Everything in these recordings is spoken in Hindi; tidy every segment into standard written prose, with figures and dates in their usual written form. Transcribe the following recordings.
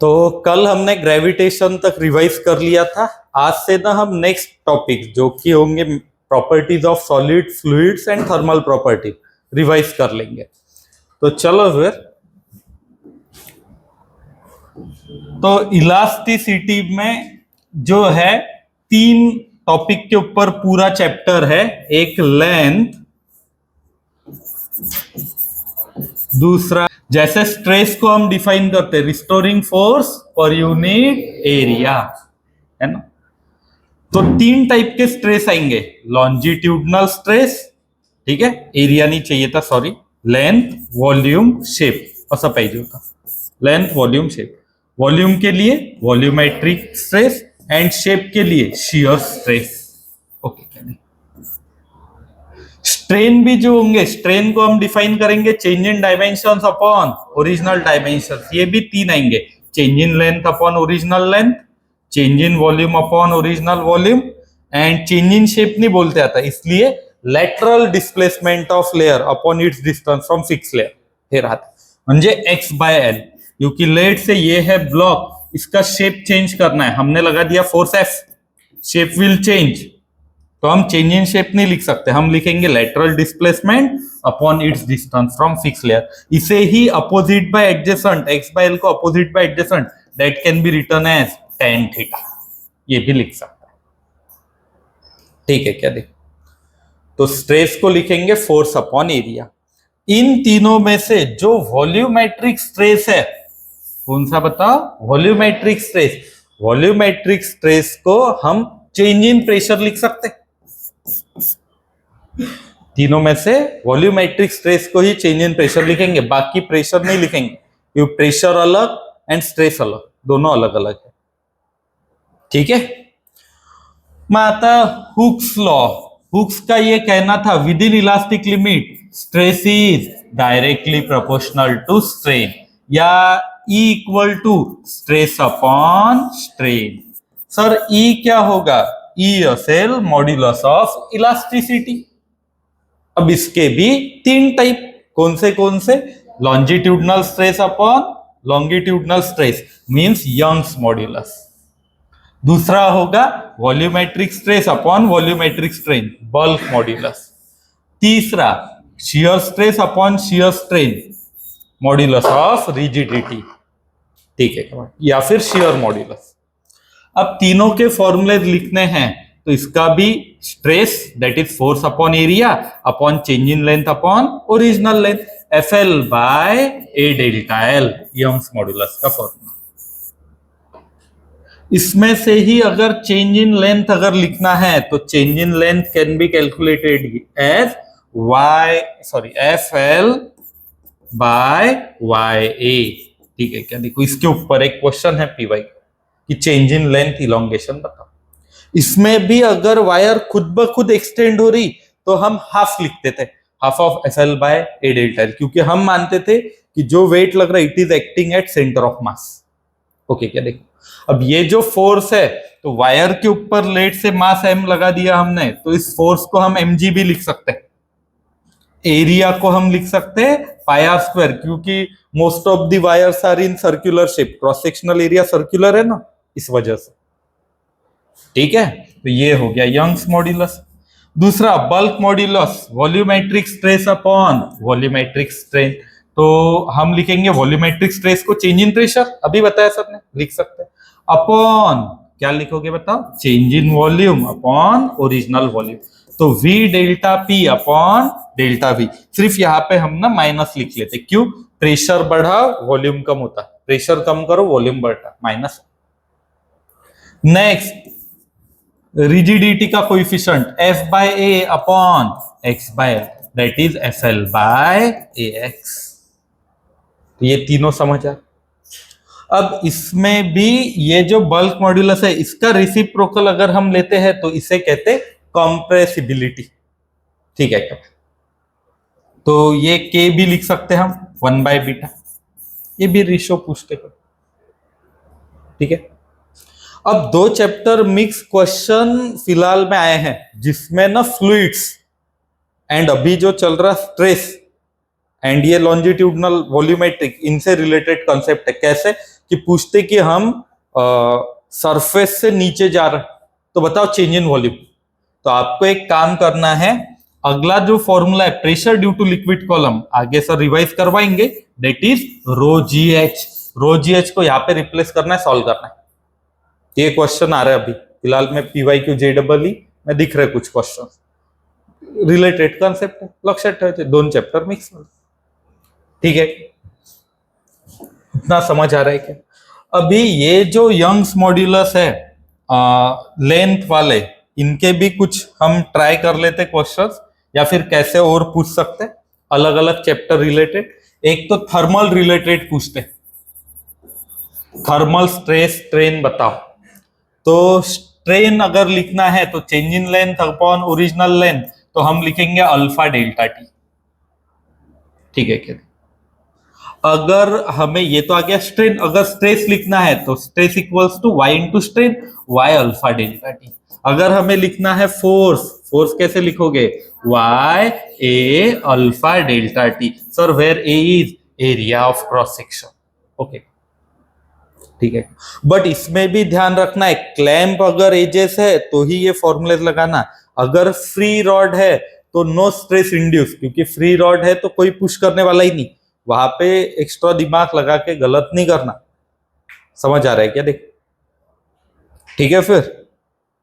तो कल हमने ग्रेविटेशन तक रिवाइज कर लिया था। आज से ना हम नेक्स्ट टॉपिक जो कि होंगे properties of solid, fluids and thermal property revise कर लेंगे। तो चलो फिर। तो इलास्टिसिटी में जो है 3 टॉपिक के ऊपर पूरा चैप्टर है। एक लेंथ, दूसरा जैसे स्ट्रेस को हम डिफाइन करते हैं रिस्टोरिंग फोर्स पर यूनिट एरिया, है ना। तो 3 टाइप के स्ट्रेस आएंगे। लॉन्जिट्यूडनल स्ट्रेस, ठीक है, एरिया नहीं चाहिए था, सॉरी, लेंथ, वॉल्यूम, शेप ऐसा पाहिजे होता। Length, volume, shape. वॉल्यूम के लिए वॉल्यूमेट्रिक स्ट्रेस एंड शेप के लिए शियर स्ट्रेस। ओके, स्ट्रेन भी जो होंगे, स्ट्रेन को हम डिफाइन करेंगे change in dimensions upon original dimensions. ये भी 3 आएंगे, change in length upon original length, change in volume upon original volume and change in shape नहीं बोलते आता, इसलिए lateral displacement of layer upon its distance from fix layer हे राहता, म्हणजे x/l। क्योंकि लेट से ये है ब्लॉक, इसका शेप चेंज करना है, हमने लगा दिया force F, shape will change. तो हम चेंज इन शेप नहीं लिख सकते, हम लिखेंगे lateral displacement upon its distance from fix layer. इसे ही अपोजिट बाय एडजेसेंट, x/l को opposite by adjacent, that can be written as tan theta, ये भी लिख सकते हैं। ठीक है क्या, देखो। तो स्ट्रेस को लिखेंगे फोर्स अपॉन एरिया। इन तीनों में से जो वॉल्यूमेट्रिक स्ट्रेस है, कौन सा बताओ? Volumetric stress. वॉल्यूमेट्रिक स्ट्रेस को हम चेंज इन प्रेशर लिख सकते। तीनों में से वॉल्यूमेट्रिक स्ट्रेस को ही चेंज इन प्रेशर लिखेंगे, बाकी प्रेशर नहीं लिखेंगे, क्योंकि प्रेशर अलग एंड स्ट्रेस अलग, दोनों अलग अलग है। ठीक है। मैं आता हुक्स लॉ। हुक्स का ये कहना था within elastic limit stress is directly proportional to strain, या E equal to stress upon strain. Sir E क्या होगा? E असेल मॉड्यूलस ऑफ इलास्टिसिटी। अब इसके भी 3 टाइप, कौन से? Longitudinal stress upon longitudinal stress means Young's modulus. दूसरा होगा volumetric stress upon volumetric strain, bulk modulus. तीसरा shear stress upon shear strain, modulus of rigidity, ठीक है, या फिर शियर मॉड्यूलस। अब तीनों के फॉर्मूले लिखने हैं, तो इसका भी stress that is force upon area upon change in length upon original length, FL by A delta L, Young's modulus का फॉर्मूला। इसमें से ही अगर चेंज इन लेंथ अगर लिखना है तो change in length can be calculated as FL by YA। ठीक है क्या, देखो इसके ऊपर एक क्वेश्चन है PY कि चेंज इन लेंथ इलोंगेशन बताओ। इसमें भी अगर वायर खुद ब खुद एक्सटेंड हो रही तो हम हाफ लिखते थे, half of FL by A delta L, क्योंकि हम मानते थे कि जो वेट लग रहा है it is acting at centre of mass. Okay क्या, देखो अब ये जो फोर्स है, तो वायर के ऊपर लेट से मास m लगा दिया हमने, तो इस फोर्स को हम mg भी लिख सकते हैं। एरिया को हम लिख सकते हैं πr², क्योंकि most of the wires are in circular shape, cross sectional area circular है ना, इस वजह से। ठीक है, तो ये हो गया यंग्स मॉड्यूलस। दूसरा bulk modulus, volumetric stress upon volumetric strain. तो हम लिखेंगे वॉल्यूमेट्रिक स्ट्रेस को चेंज इन प्रेशर, अभी बताया सर ने, लिख सकते हैं, अपॉन क्या लिखोगे बताओ? Change in volume upon original volume. तो V delta P upon delta V। सिर्फ यहाँ पे हम ना माइनस लिख लेते, क्यों? प्रेशर बढ़ा वॉल्यूम कम होता, प्रेशर कम करो वॉल्यूम बढ़ता, माइनस। नेक्स्ट रिजिडिटी का coefficient F/A upon x/l, that is FL by AX। ये तीनों समझा। अब इसमें भी ये जो बल्क मॉड्यूलस है, इसका रेसिप्रोकल अगर हम लेते हैं तो इसे कहते कंप्रेसिबिलिटी। ठीक है, तो ये K भी लिख सकते हैं हम 1/β, ये भी रेशियो पूछते हैं। ठीक है। अब 2 चैप्टर मिक्स क्वेश्चन फिलहाल में आए हैं, जिसमें ना फ्लूइड्स एंड अभी जो चल रहा स्ट्रेस एंड ये लॉन्जिट्यूडनल वॉल्यूमेट्रिक, इनसे रिलेटेड कॉन्सेप्ट है। कैसे? कि पूछते कि हम सरफेस से नीचे जा रहे, तो बताओ चेंज इन वॉल्यूम। तो आपको एक काम करना है, अगला जो फॉर्मूला है pressure due to liquid column, आगे सर रिवाइज करवाएंगे, that is rho ji h. Rho ji h को यहाँ पे रिप्लेस करना है, सॉल्व करना है। ये क्वेश्चन आ रहा है अभी फिलहाल में PYQ JEE में दिख रहे कुछ क्वेश्चन रिलेटेड कॉन्सेप्ट है, लक्षात ठेवायचे, 2 चैप्टर मिक्स। ठीक है, इतना समझ आ रहा है क्या? अभी ये जो यंग्स मॉड्यूलस है लेंथ वाले, इनके भी कुछ हम ट्राई कर लेते क्वेश्चंस, या फिर कैसे और पूछ सकते अलग अलग चैप्टर रिलेटेड। एक तो थर्मल रिलेटेड पूछते, थर्मल स्ट्रेस स्ट्रेन बताओ। तो स्ट्रेन अगर लिखना है तो change in length upon original length, तो हम लिखेंगे अल्फा डेल्टा टी। ठीक है क्या? अगर हमें ये तो आ गया स्ट्रेन, अगर स्ट्रेस लिखना है तो stress equals to Y into strain, Y alpha delta T. अगर हमें लिखना है फोर्स, फोर्स कैसे लिखोगे? Y A alpha delta T. Sir where A is area of cross section. Okay, ठीक है, बट इसमें भी ध्यान रखना है, क्लैंप अगर एजेस है तो ही ये फॉर्मूलेज लगाना। अगर फ्री रॉड है तो नो स्ट्रेस इंड्यूस, क्योंकि फ्री रॉड है तो कोई पुश करने वाला ही नहीं, वहां पे एक्स्ट्रा दिमाग लगा के गलत नहीं करना। समझ आ रहा है क्या? देख, ठीक है, फिर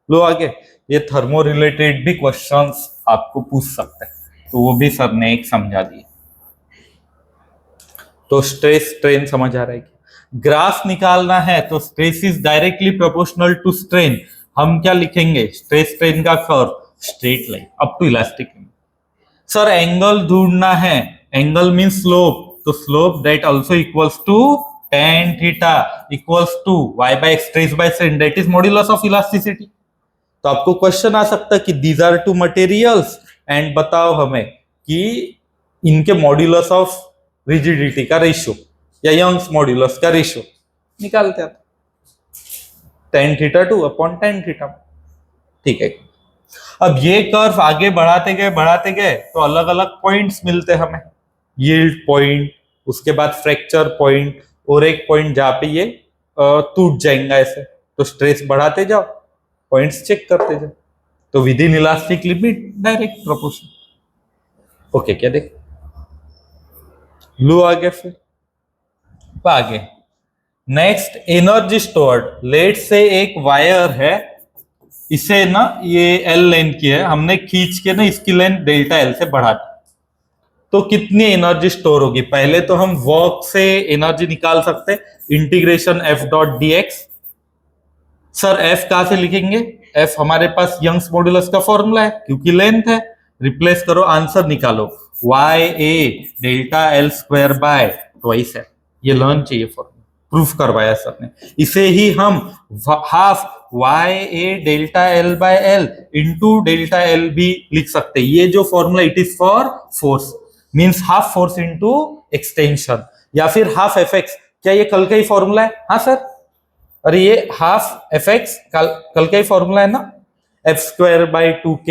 लो आगे। ये थर्मो रिलेटेड भी क्वेश्चंस आपको पूछ सकते हैं, तो वो भी सर ने एक समझा दिए। तो स्ट्रेस स्ट्रेन समझ आ रहा है क्या? ग्राफ निकालना है तो stress is directly proportional to strain. हम क्या लिखेंगे? स्ट्रेस स्ट्रेन का curve straight line up to elastic. Sir angle ढूंढना है, एंगल मीन स्लोप, तो slope that also equals to tan theta equals to y by x stress by strain, that is modulus of elasticity. तो आपको क्वेश्चन आ सकता है कि these are two materials and बताओ हमें कि इनके मॉड्यूलस ऑफ रिजिडिटी का रेशियो या यंग्स मॉड्यूलस का रेशियो निकालते हैं, tan theta 2 upon tan theta. ठीक है, अब ये कर्व आगे बढ़ाते गए तो अलग अलग पॉइंट्स मिलते हमें, यील्ड पॉइंट, उसके बाद फ्रैक्चर पॉइंट, और एक पॉइंट जहां पे ये टूट जाएगा ऐसे। तो स्ट्रेस बढ़ाते जाओ, पॉइंट्स चेक करते जाओ, तो with in elastic limit direct proportion. Okay क्या? देख लो आगे, फिर आगे नेक्स्ट एनर्जी स्टोर्ड। लेट से एक वायर है, इसे ना ये L लेंथ की है, हमने खींच के ना इसकी लेंथ डेल्टा L से बढ़ा दी, तो कितनी एनर्जी स्टोर होगी? पहले तो हम वर्क से एनर्जी निकाल सकते, integration F dot dx। Sir F कहां से लिखेंगे? F हमारे पास यंग्स मॉड्यूलस का फॉर्मूला है, क्योंकि लेंथ है, रिप्लेस करो, आंसर निकालो, y a delta L square by twice है। ये लर्न चाहिए फॉर्मूला, प्रूफ करवाया सर ने। इसे ही हम half y a delta L by L into delta L भी लिख सकते हैं। ये जो formula it is for force, means half force into extension, या फिर हाफ एफ एक्स। क्या ये कल का ही फॉर्मूला है? हाँ सर, अरे ये हाफ एफ एक्स कल का ही फॉर्मूला है ना, एफ स्क्वायर बाई 2k।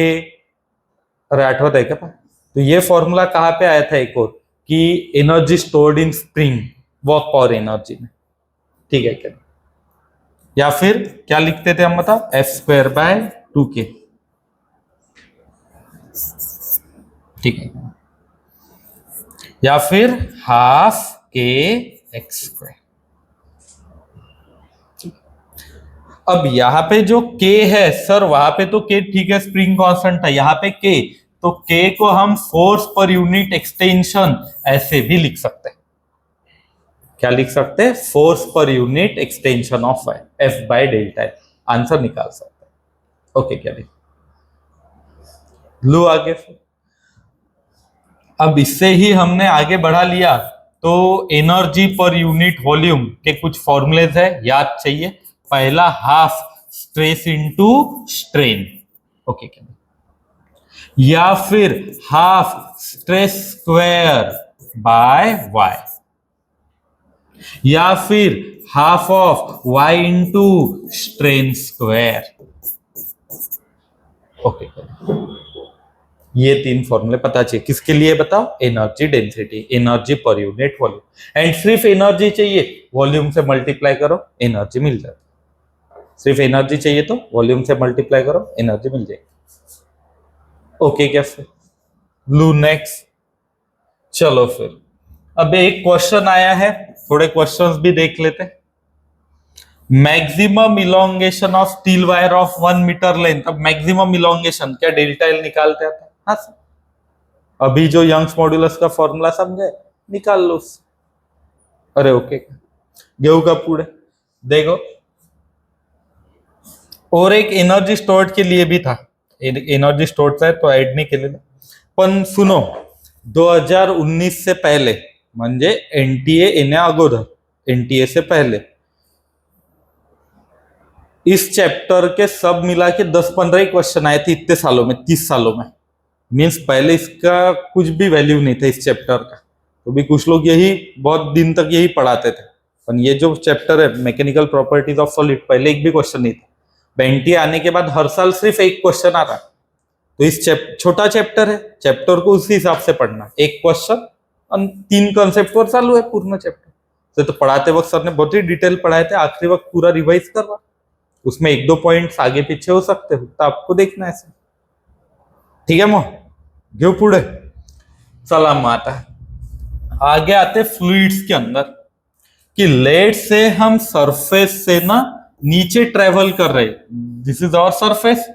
अरे आठवत है क्या? तो ये फॉर्मूला कहाँ पे आया था एक और, कि energy stored in spring, work power energy में। ठीक है क्या? या फिर क्या लिखते थे हम, बताओ, एफ स्क्वायर बाय 2k। ठीक है, या फिर हाफ के एक्स स्क्वायर। अब यहां पे जो k है सर, वहां पे तो k ठीक है, स्प्रिंग कांस्टेंट था, यहाँ पे k, तो k को हम फोर्स पर यूनिट एक्सटेंशन ऐसे भी लिख सकते हैं। क्या लिख सकते हैं? Force per unit extension of F by delta. Answer निकाल सकते हैं। ओके क्या? लो आगे, फिर अब इससे ही हमने आगे बढ़ा लिया, तो एनर्जी पर यूनिट वॉल्यूम के कुछ फॉर्मूलेज है, याद चाहिए। पहला half stress into strain, okay क्या? या फिर half stress square by y, या फिर half of y into strain square. Okay, ये 3 फॉर्मूले पता चाहिए। किसके लिए बताओ? Energy density, energy per unit volume. And सिर्फ एनर्जी चाहिए, वॉल्यूम से मल्टीप्लाई करो, एनर्जी मिल जाती। सिर्फ एनर्जी चाहिए तो वॉल्यूम से मल्टीप्लाई करो, एनर्जी मिल जाएगी। ओके क्या फिर? Blue next. चलो फिर अब एक क्वेश्चन आया है, थोड़े क्वेश्चंस भी देख लेते। Maximum elongation of steel wire of 1 metre length. अब मैक्सिमम इलोंगेशन क्या डेल्टा एल निकालते हैं? हाँ सर, अभी जो यंग्स मॉड्यूलस का फॉर्मूला समझे, निकाल लो उससे। अरे ओके, गेहूं का पूड़े देखो। और एक एनर्जी स्टोर्ड के लिए भी था, एनर्जी स्टोर्ड है तो ऐड नहीं केलेलं, पण सुनो 2019 से पहले, म्हणजे एनटीए येण्या अगोदर, एनटीए से पहले इस चैप्टर के सब मिला के 10-15 ही क्वेश्चन आए थे इतने सालों में, 30 सालों में। मीन्स पहले इसका कुछ भी वैल्यू नहीं था इस चैप्टर का, तो भी कुछ लोग यही बहुत दिन तक यही पढ़ाते थे। पर ये जो चैप्टर है मैकेनिकल प्रॉपर्टीज ऑफ सॉलिड, पहले एक भी क्वेश्चन नहीं था। बेंटी आने के बाद हर साल सिर्फ एक क्वेश्चन आ रहा है, तो इस छोटा चैप्टर है, चैप्टर को उसी हिसाब से पढ़ना, एक क्वेश्चन और 3 कॉन्सेप्ट और चालू है पूर्ण चैप्टर। तो पढ़ाते वक्त सर ने बहुत ही डिटेल पढ़ाए थे, आखिरी वक्त पूरा रिवाइज करवा, उसमें 1-2 पॉइंट्स आगे पीछे हो सकते हो, तो आपको देखना है। ठीक है मग घेऊ पुढे। चला मग आता आगे आते फ्लूइड्स के अंदर, कि लेट से हम सरफेस से ना नीचे ट्रेवल कर रहे, दिस इज आवर सरफेस,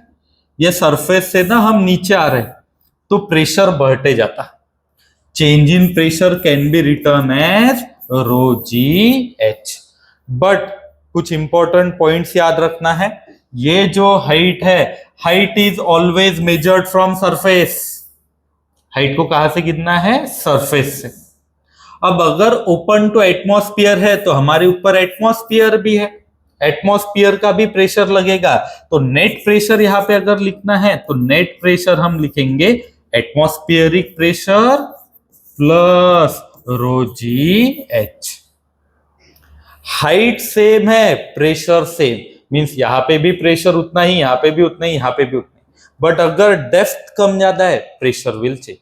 ये सरफेस से ना हम नीचे आ रहे, तो प्रेशर बढ़ते जाता। Change in pressure can be return as rho ji h. But कुछ इंपॉर्टेंट पॉइंट्स याद रखना है, ये जो हाइट है, height is always measured from surface. Height को कहां से गिनना है? सरफेस से। अब अगर ओपन टू एटमॉस्फेयर है तो हमारे ऊपर एटमॉस्फेयर भी है, एटमॉस्फेयर का भी प्रेशर लगेगा, तो नेट प्रेशर यहां पे अगर लिखना है तो नेट प्रेशर हम लिखेंगे एटमॉस्फेरिक प्रेशर प्लस रो जी एच। हाइट सेम है, प्रेशर सेम, मींस यहां पे भी प्रेशर उतना ही, यहां पे भी उतना ही, यहां पे भी उतना ही। बट अगर डेप्थ कम ज्यादा है, प्रेशर विल चेंज।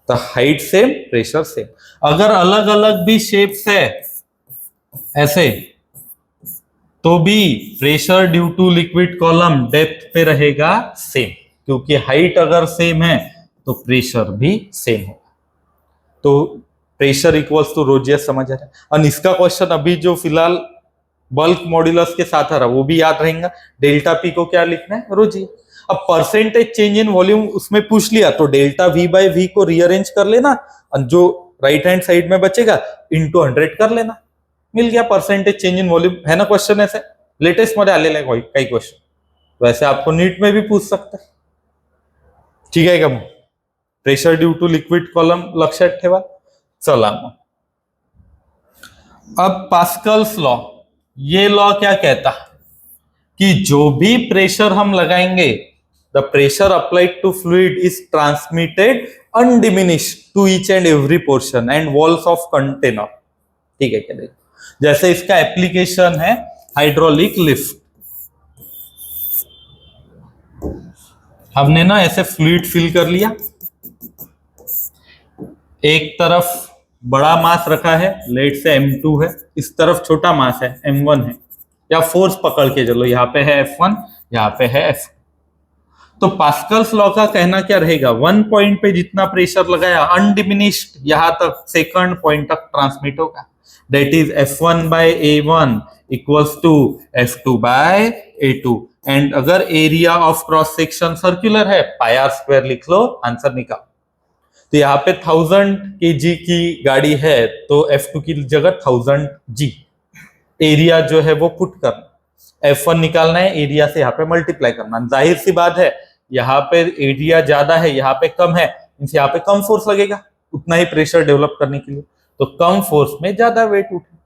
तो हाइट सेम, प्रेशर सेम। अगर अलग अलग भी शेप्स है ऐसे, तो भी pressure due to liquid column depth पे रहेगा सेम, क्योंकि हाइट अगर सेम है तो प्रेशर भी सेम है। तो प्रेशर इक्वल्स टू रोजियस, समझ आ रहा है? और इसका क्वेश्चन अभी जो फिलहाल बल्क मॉड्यूलस के साथ आ रहा वो भी याद रहेगा। डेल्टा पी को क्या लिखना है? रोजी। अब परसेंटेज चेंज इन वॉल्यूम उसमें पूछ लिया, तो डेल्टा वी बाय वी को रीअरेंज कर लेना, और जो राइट हैंड साइड में बचेगा इंटू 100 कर लेना, मिल गया परसेंटेज चेंज इन वॉल्यूम। है ना क्वेश्चन ऐसे लेटेस्ट मध्ये आलेला आहे काही क्वेश्चन, तो ऐसे आपको नीट में भी पूछ सकता है। ठीक आहे का? मग pressure due to liquid column लक्षात ठेवा। चला मग अब पास्कल्स लॉ, ये लॉ क्या कहता कि जो भी प्रेशर हम लगाएंगे, the pressure applied to fluid is transmitted undiminished to each and every portion and walls of container. ठीक है क्या? देखो जैसे इसका एप्लीकेशन है हाइड्रोलिक लिफ्ट, हमने ना ऐसे फ्लूइड फिल कर लिया, एक तरफ बड़ा मास रखा है, लेट से M2 है, इस तरफ छोटा मास है M1 है, या फोर्स पकड़ के चलो, यहाँ पे है F1, यहाँ पे है F। तो पास्कल्स लॉ का कहना क्या रहेगा? 1 पॉइंट पे जितना प्रेशर लगाया अनडिमिनिश्ड यहां तक सेकंड पॉइंट तक ट्रांसमिट होगा, that is F1 by A1 equals to F2 by A2। And अगर area of cross section circular है, पाई आर स्क्वायर लिख लो, आंसर निकाल। तो यहाँ पे 1000 kg की गाड़ी है, तो F2 की जगह 1000 G एरिया जो है वो पुट करना, F1 निकालना है, एरिया से यहाँ पे मल्टीप्लाई करना। जाहिर सी बात है यहाँ पे एरिया ज्यादा है, यहाँ पे कम है, यहाँ पे कम फोर्स लगेगा उतना ही प्रेशर डेवलप करने के लिए, तो कम फोर्स में ज्यादा वेट उठे।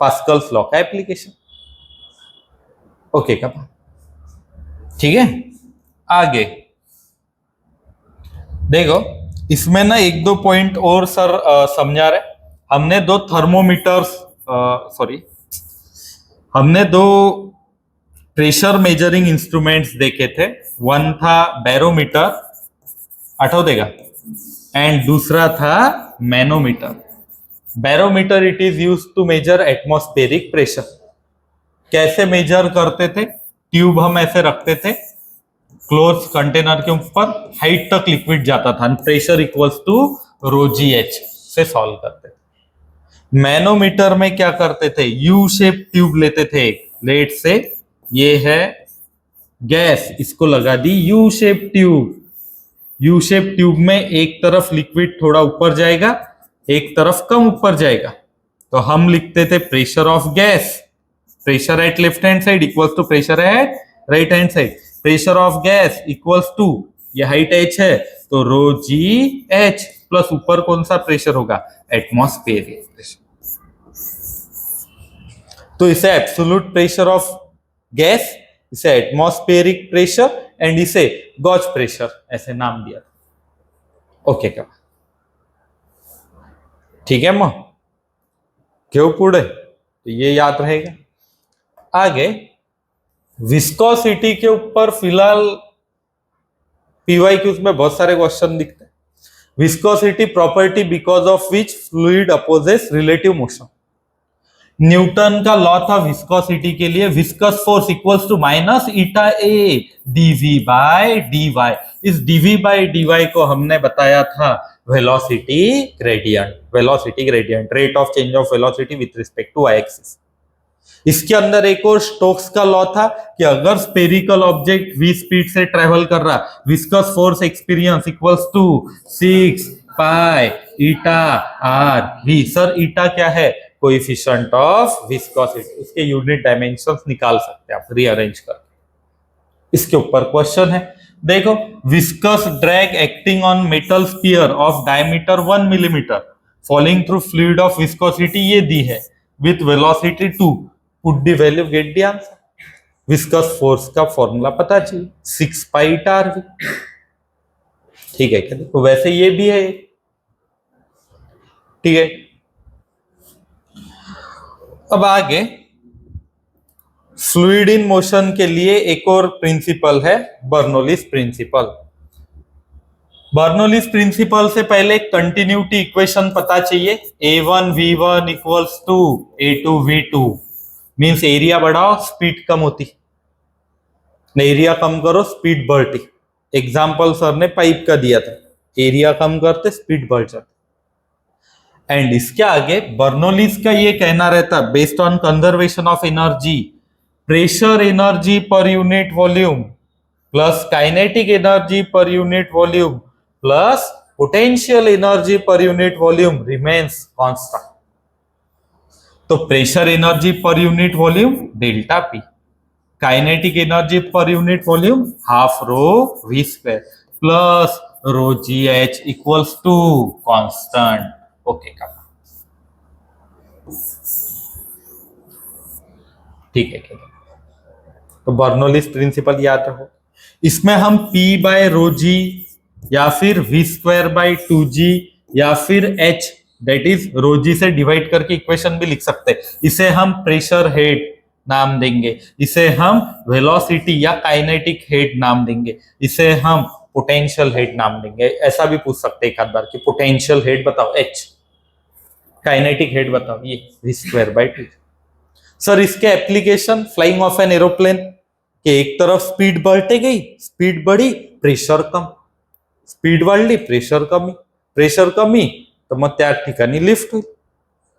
पास्कल्स लॉ का एप्लीकेशन। ओके का? ठीक है, आगे देखो, इसमें ना 1-2 पॉइंट और सर समझा रहे। हमने 2 थर्मोमीटर्स, हमने 2 प्रेशर मेजरिंग इंस्ट्रूमेंट्स देखे थे। वन था बैरोमीटर आठवतेगा। एंड दूसरा था manometer. Barometer it is use to measure atmospheric pressure. कैसे मेजर करते थे? ट्यूब हम ऐसे रखते थे क्लोज कंटेनर के ऊपर, हाइट तक लिक्विड जाता था, प्रेशर इक्वल्स टू ρgh से सॉल्व करते थे। मैनोमीटर में क्या करते थे? यू शेप ट्यूब लेते थे। लेट से ये है गैस, इसको लगा दी U shape tube. U shape tube में एक तरफ लिक्विड थोड़ा ऊपर जाएगा, एक तरफ कम ऊपर जाएगा, तो हम लिखते थे pressure of gas, pressure at left hand side equals to pressure at right hand side. Pressure of gas equals to, ये हाइट h है तो ρgh प्लस ऊपर कौन सा प्रेशर होगा? Atmospheric pressure. तो इसे एब्सोल्यूट प्रेशर ऑफ गैस, इसे एटमॉस्फेरिक प्रेशर एंड इसे गॉज प्रेशर ऐसे नाम दिया था। ओके क्या? ठीक है मां, क्यों पुढे? तो ये याद रहेगा। आगे विस्कोसिटी के ऊपर फिलहाल पीवाईक्यूज में बहुत सारे क्वेश्चन दिखते हैं। Viscosity property because of which fluid opposes relative motion. Newton का लॉ था विस्कोसिटी के लिए, viscous force equals to minus eta A d v by d y. इस डीवी बाय डीवाई को हमने बताया था velocity gradient. Velocity gradient, rate of change of velocity with respect to y axis. इसके अंदर एक और स्टोक्स का लॉ था कि अगर स्पेरिकल ऑब्जेक्ट v स्पीड से ट्रेवल कर रहा, viscous force experience equals to 6 pi eta are V. Sir eta क्या है? कोएफिशिएंट ऑफ विस्कोसिटी, उसके यूनिट डायमेंशंस निकाल सकते हैं आप रीअरेंज करके। इसके ऊपर क्वेश्चन है, देखो viscous drag acting on metal sphere of diameter 1 millimetre falling through fluid of viscosity ये दी है with velocity 2, put the value gate the answer. Viscous force का फॉर्मूला पता चाहिए 6 पाई ईटा आर वी। ठीक है क्या? देखो वैसे ये भी है, ठीक है। अब आगे फ्लूइड इन मोशन के लिए एक और प्रिंसिपल है बर्नौलीज प्रिंसिपल। बर्नौलीज प्रिंसिपल से पहले कंटिन्यूटी इक्वेशन पता चाहिए। a1 v1 equals to a2 v2। Means area बढ़ाओ स्पीड कम होती, एरिया कम करो स्पीड बढ़ती। एग्जाम्पल सर ने पाइप का दिया था, एरिया कम करते स्पीड बढ़ जाती। एंड इसके आगे बर्नौलीज का ये कहना रहता, based on conservation of energy, pressure energy per unit volume plus kinetic energy per unit volume plus potential energy per unit volume remains constant. तो pressure energy per unit volume delta P, kinetic energy per unit volume half rho V square plus rho ji H equals to constant. Okay का? ठीक है क्या? तो बर्नौलीज प्रिंसिपल याद रखो। इसमें हम P बाय रो जी या फिर V स्क्वायर बाय 2G या फिर H दैट इज रो जी से डिवाइड करके इक्वेशन भी लिख सकते हैं। इसे हम प्रेशर हेड नाम देंगे, इसे हम वेलोसिटी या काइनेटिक हेड नाम देंगे, इसे हम पोटेंशियल हेड नाम देंगे। ऐसा भी पूछ सकते हैं एक आध बार कि पोटेंशियल हेड बताओ H, काइनेटिक हेड बताओ ये V स्क्वायर बाय 2। सर इसके application flying of an aeroplane के एक तरफ स्पीड बढ़ते गई, स्पीड बढ़ी प्रेशर कम, स्पीड वाढली प्रेशर कमी, प्रेशर कमी तो मग त्या ठिकाणी लिफ्ट होईल।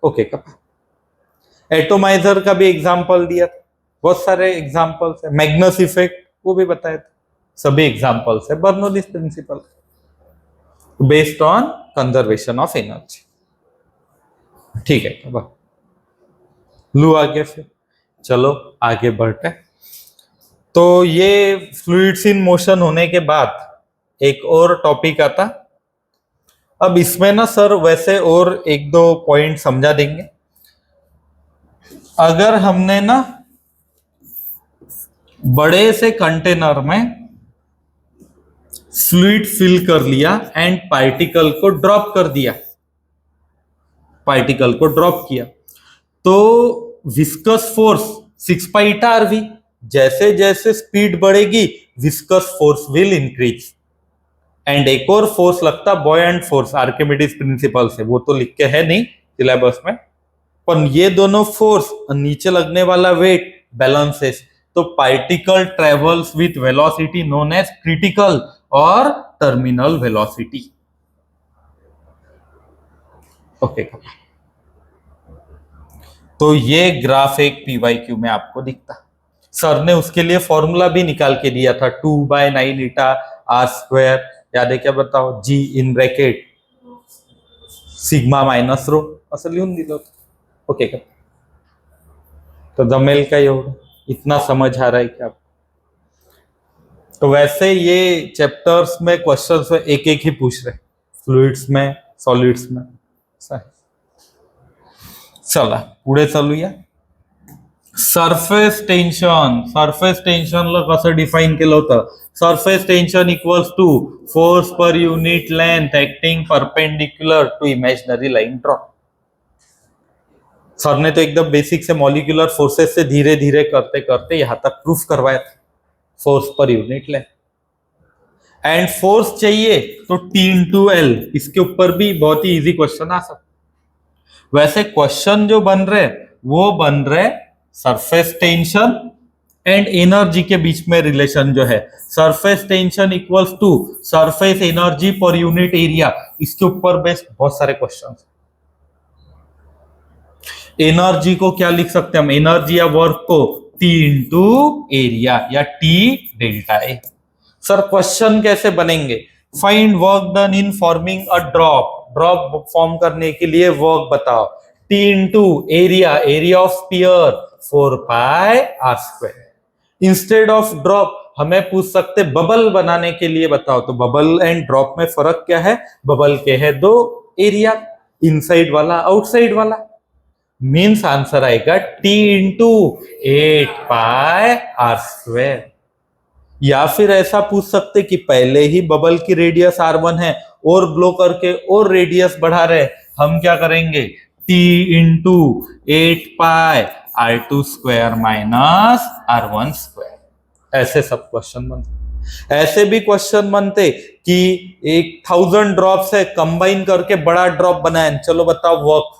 ओके का? एटोमाइजर का भी एग्जांपल दिया था, बहुत सारे एग्जांपल्स है। मैग्नस इफेक्ट वो भी बताया था, सभी एग्जांपल्स है Bernoulli's principle based on conservation of energy. ठीक है अब लू आगे, फिर चलो आगे बढ़ते। तो ये फ्लूइड्स इन मोशन होने के बाद एक और टॉपिक आता। अब इसमें ना सर वैसे और एक दो पॉइंट समझा देंगे। अगर हमने ना बड़े से कंटेनर में फ्लूइड फिल कर लिया एंड पार्टिकल को ड्रॉप कर दिया, पार्टिकल को ड्रॉप किया, तो viscous force 6 pi eta are v, जैसे जैसे स्पीड बढ़ेगी viscous force will increase. And एक और फोर्स लगता बॉयंट फोर्स, आर्किमिडीज प्रिंसिपल से, वो तो लिख के है नहीं सिलेबस में, पर ये दोनों फोर्स नीचे लगने वाला वेट बैलेंसेस, तो particle travels with velocity known as critical और टर्मिनल वेलोसिटी। ओके, तो ये ग्राफ एक पीवाईक्यू में आपको दिखता। सर ने उसके लिए फॉर्मूला भी निकाल के दिया था, 2/9 ईटा आर स्क्वायर, याद है क्या बताओ, जी इन ब्रैकेट सिग्मा मायनस रो असं लिहून दिलं होतं. ओके का, तो जमेल का एवढं, इतना समझ आ रहा है क्या? तो वैसे ये चैप्टर्स में क्वेश्चंस एक एक ही पूछ रहे, फ्लुइड्स में, सॉलिड्स में. चला पुढे चालूया. सरफेस टेन्शनला कसं डिफाइन केलं होतं? Surface tension equals to force per unit length acting perpendicular to imaginary line drop. Sir ने तो एकदम बेसिक से मॉलिक्यूलर फोर्सेस से धीरे धीरे करते करते यहां तक प्रूफ करवाया था, फोर्स पर यूनिट लेंथ. एंड फोर्स चाहिए तो T इंटू एल, इसके ऊपर भी बहुत ही इजी क्वेश्चन आ सकता. वैसे क्वेश्चन जो बन रहे वो बन रहे सरफेस टेंशन एंड एनर्जी के बीच में रिलेशन जो है, surface tension equals to surface energy per unit area, इसके ऊपर बेस्ड बहुत सारे क्वेश्चन. एनर्जी को क्या लिख सकते हैं हम? एनर्जी या वर्क को T इंटू एरिया या T delta A. Sir question कैसे बनेंगे? Find work done in forming a drop. Drop form करने के लिए वर्क बताओ. T into area, area of sphere 4 pi r square. Instead of drop हमें पूछ सकते बबल बनाने के लिए बताओ, तो बबल एंड ड्रॉप में फर्क क्या है? बबल के है दो एरिया, इनसाइड वाला आउटसाइड वाला. मीन्स आंसर आएगा T into 8 pi r square. या फिर ऐसा पूछ सकते कि पहले ही बबल की रेडियस R1 है और ब्लो करके और रेडियस बढ़ा रहे, हम क्या करेंगे? T इंटू 8 पाई R2 square minus R1 square. ऐसे सब क्वेश्चन बनते. ऐसे भी क्वेश्चन बनते कि 1000 ड्रॉप्स है, कंबाइन करके बड़ा ड्रॉप बनाए, चलो बताओ वर्क.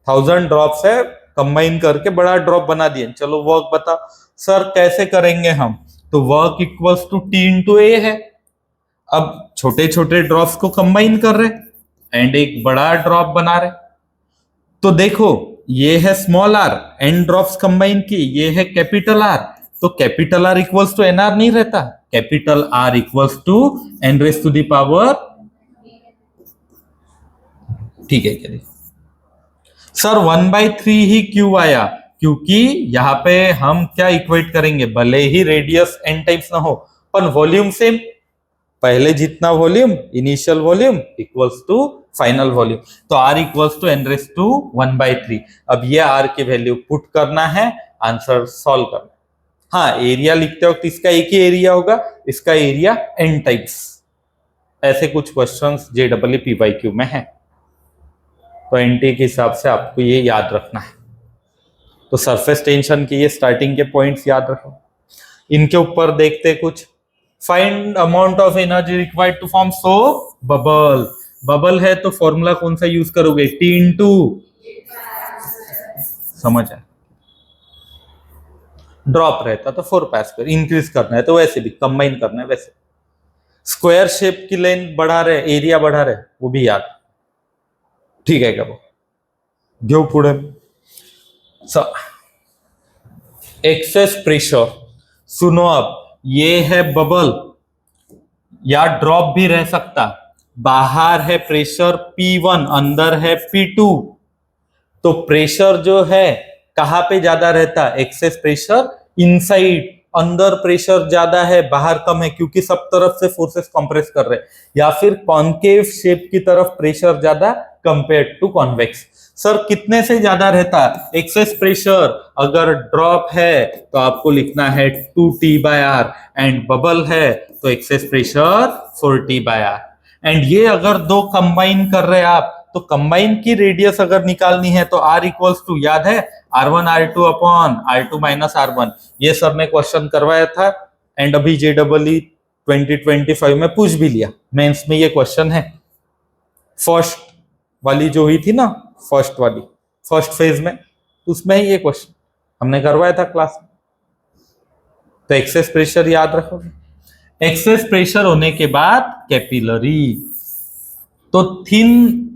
1000 ड्रॉप्स है, कंबाइन करके बड़ा ड्रॉप बना दिए, चलो वर्क बताओ. सर कैसे करेंगे हम? तो work equals to T into A है. अब छोटे छोटे ड्रॉप्स को कंबाइन कर रहे एंड एक बड़ा ड्रॉप बना रहे, तो देखो ये है small r, n drops combine की, ये है कैपिटल आर, तो capital R equals to n r नहीं रहता, capital R equals to N raise to the power. ठीक है क्या? सर 1/3 ही क्यों आया? क्योंकि यहां पे हम क्या इक्वेट करेंगे, भले ही रेडियस एन टाइप्स ना हो पर वॉल्यूम सेम. पहले जितना volume, initial volume equals to final volume, तो R equals to N raise to 1/3. अब ये आर की वैल्यू पुट करना है, आंसर सॉल्व करना है. हाँ, एरिया लिखते वक्त इसका एक ही एरिया होगा, इसका एरिया एन टाइप्स. ऐसे कुछ क्वेश्चंस JEE PYQ में है, तो एनटी के हिसाब से आपको ये याद रखना है. तो सरफेस टेंशन के ये स्टार्टिंग के पॉइंट्स याद रखो. इनके ऊपर देखते कुछ. Find amount of energy required to form so bubble. Bubble है तो फॉर्मूला कौन सा यूज करोगे? T इंटू, समझ आए. ड्रॉप रहता तो 4 पाई स्क्वायर, इंक्रीज करना है तो वैसे भी कंबाइन करना है वैसे. स्क्वायर शेप की लेंथ बढ़ा रहे, एरिया बढ़ा रहे, वो भी याद. ठीक है क्या? वो घेऊ पुढे. एक्सेस प्रेशर, सुनो अब, ये है बबल या ड्रॉप भी रह सकता. बाहर है प्रेशर P1, अंदर है P2, तो प्रेशर जो है कहां पे ज्यादा रहता? Excess pressure inside. अंदर प्रेशर ज्यादा है, बाहर कम है, क्योंकि सब तरफ से फोर्सेस कंप्रेस कर रहे हैं. या फिर कॉन्केव शेप की तरफ प्रेशर ज्यादा कंपेयर टू कॉन्वेक्स. सर कितने से ज्यादा रहता? एक्सेस प्रेशर अगर ड्रॉप है तो आपको लिखना है 2T/R, एंड बबल है तो एक्सेस प्रेशर 4T/R. एंड ये अगर दो कंबाइन कर रहे हैं आप, तो कंबाइन की रेडियस अगर निकालनी है तो R इक्वल्स टू, याद है, R1 R2 upon R2 minus R1. ये सर ने क्वेश्चन करवाया था एंड अभी JEE 2025 में पूछ भी लिया, मेंस में ये क्वेश्चन है। फर्स्ट वाली जो हुई थी ना, फर्स्ट फेज में, उसमें ही ये क्वेश्चन हमने करवाया था क्लास में। तो एक्सेस प्रेशर याद रखोगे। एक्सेस प्रेशर होने के बाद कैपिलरी, तो थिन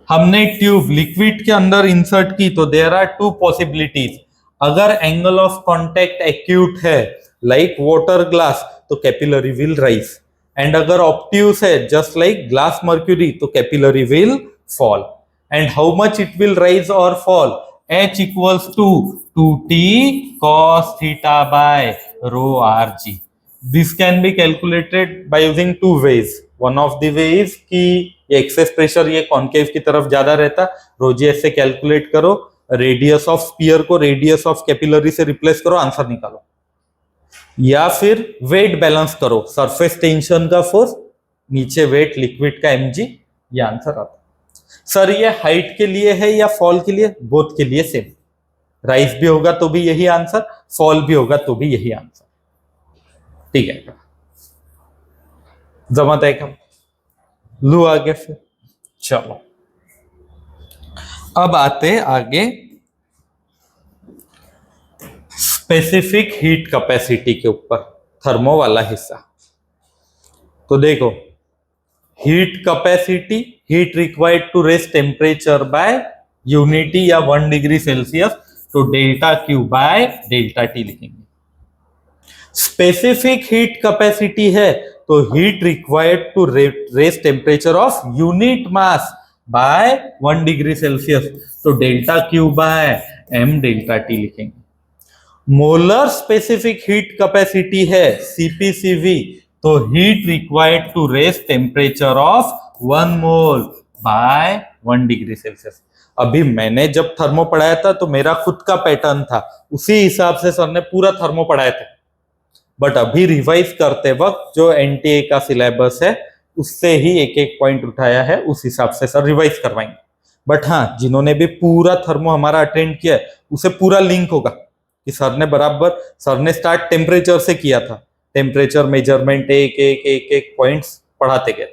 हमने ट्यूब लिक्विड के अंदर इंसर्ट की, तो देयर आर टू पॉसिबिलिटीज। अगर एंगल ऑफ कांटेक्ट एक्यूट है लाइक वाटर ग्लास, तो कैपिलरी विल राइज, एंड अगर ऑब्ट्यूस है जस्ट लाइक ग्लास मर्क्यूरी, तो capillary will fall. And how much it will rise और fall? H equals to 2t cos theta by rho rg. This can be calculated by using two ways. One of the way is कि ये एक्सेस प्रेशर ये कॉन्केव की तरफ ज्यादा रहता, रोजीएस से कैलकुलेट करो, रेडियस ऑफ स्पीयर को रेडियस ऑफ कैपिलरी से रिप्लेस करो, आंसर निकालो। या फिर वेट बैलेंस करो, सरफेस टेंशन का फोर्स, नीचे वेट लिक्विड का mg, ये आंसर आता। सर ये हाइट के लिए है या फॉल के लिए? बोथ के लिए सेम। राइज भी होगा तो भी यही आंसर, फॉल भी होगा तो भी यही आंसर। ठीक है, जमत है क्या? लू आगे फिर, चलो अब आते आगे स्पेसिफिक हीट कैपेसिटी के ऊपर, थर्मो वाला हिस्सा। तो देखो, heat capacity, heat required to raise temperature by unity या 1 डिग्री सेल्सियस, तो delta Q by delta T लिखेंगे। स्पेसिफिक हीट कैपेसिटी है तो heat required to raise temperature of unit mass by 1 degree celsius, तो delta Q by M delta T लिखेंगे। मोलर स्पेसिफिक हीट कैपेसिटी है सीपीसीवी, तो heat required to raise temperature of 1 mole by 1 degree celsius. अभी मैंने जब थर्मो पढ़ाया था तो मेरा खुद का पैटर्न था, उसी हिसाब से सर ने पूरा थर्मो पढ़ाया था। बट अभी रिवाइज करते वक्त जो एनटीए का सिलेबस है उससे ही एक एक पॉइंट उठाया है, उस हिसाब से सर रिवाइज करवाएंगे। बट हाँ, जिन्होंने भी पूरा थर्मो हमारा अटेंड किया है उसे पूरा लिंक होगा कि सर ने स्टार्ट टेम्परेचर से किया था, टेम्परेचर मेजरमेंट एक पॉइंट्स पढ़ाते गए।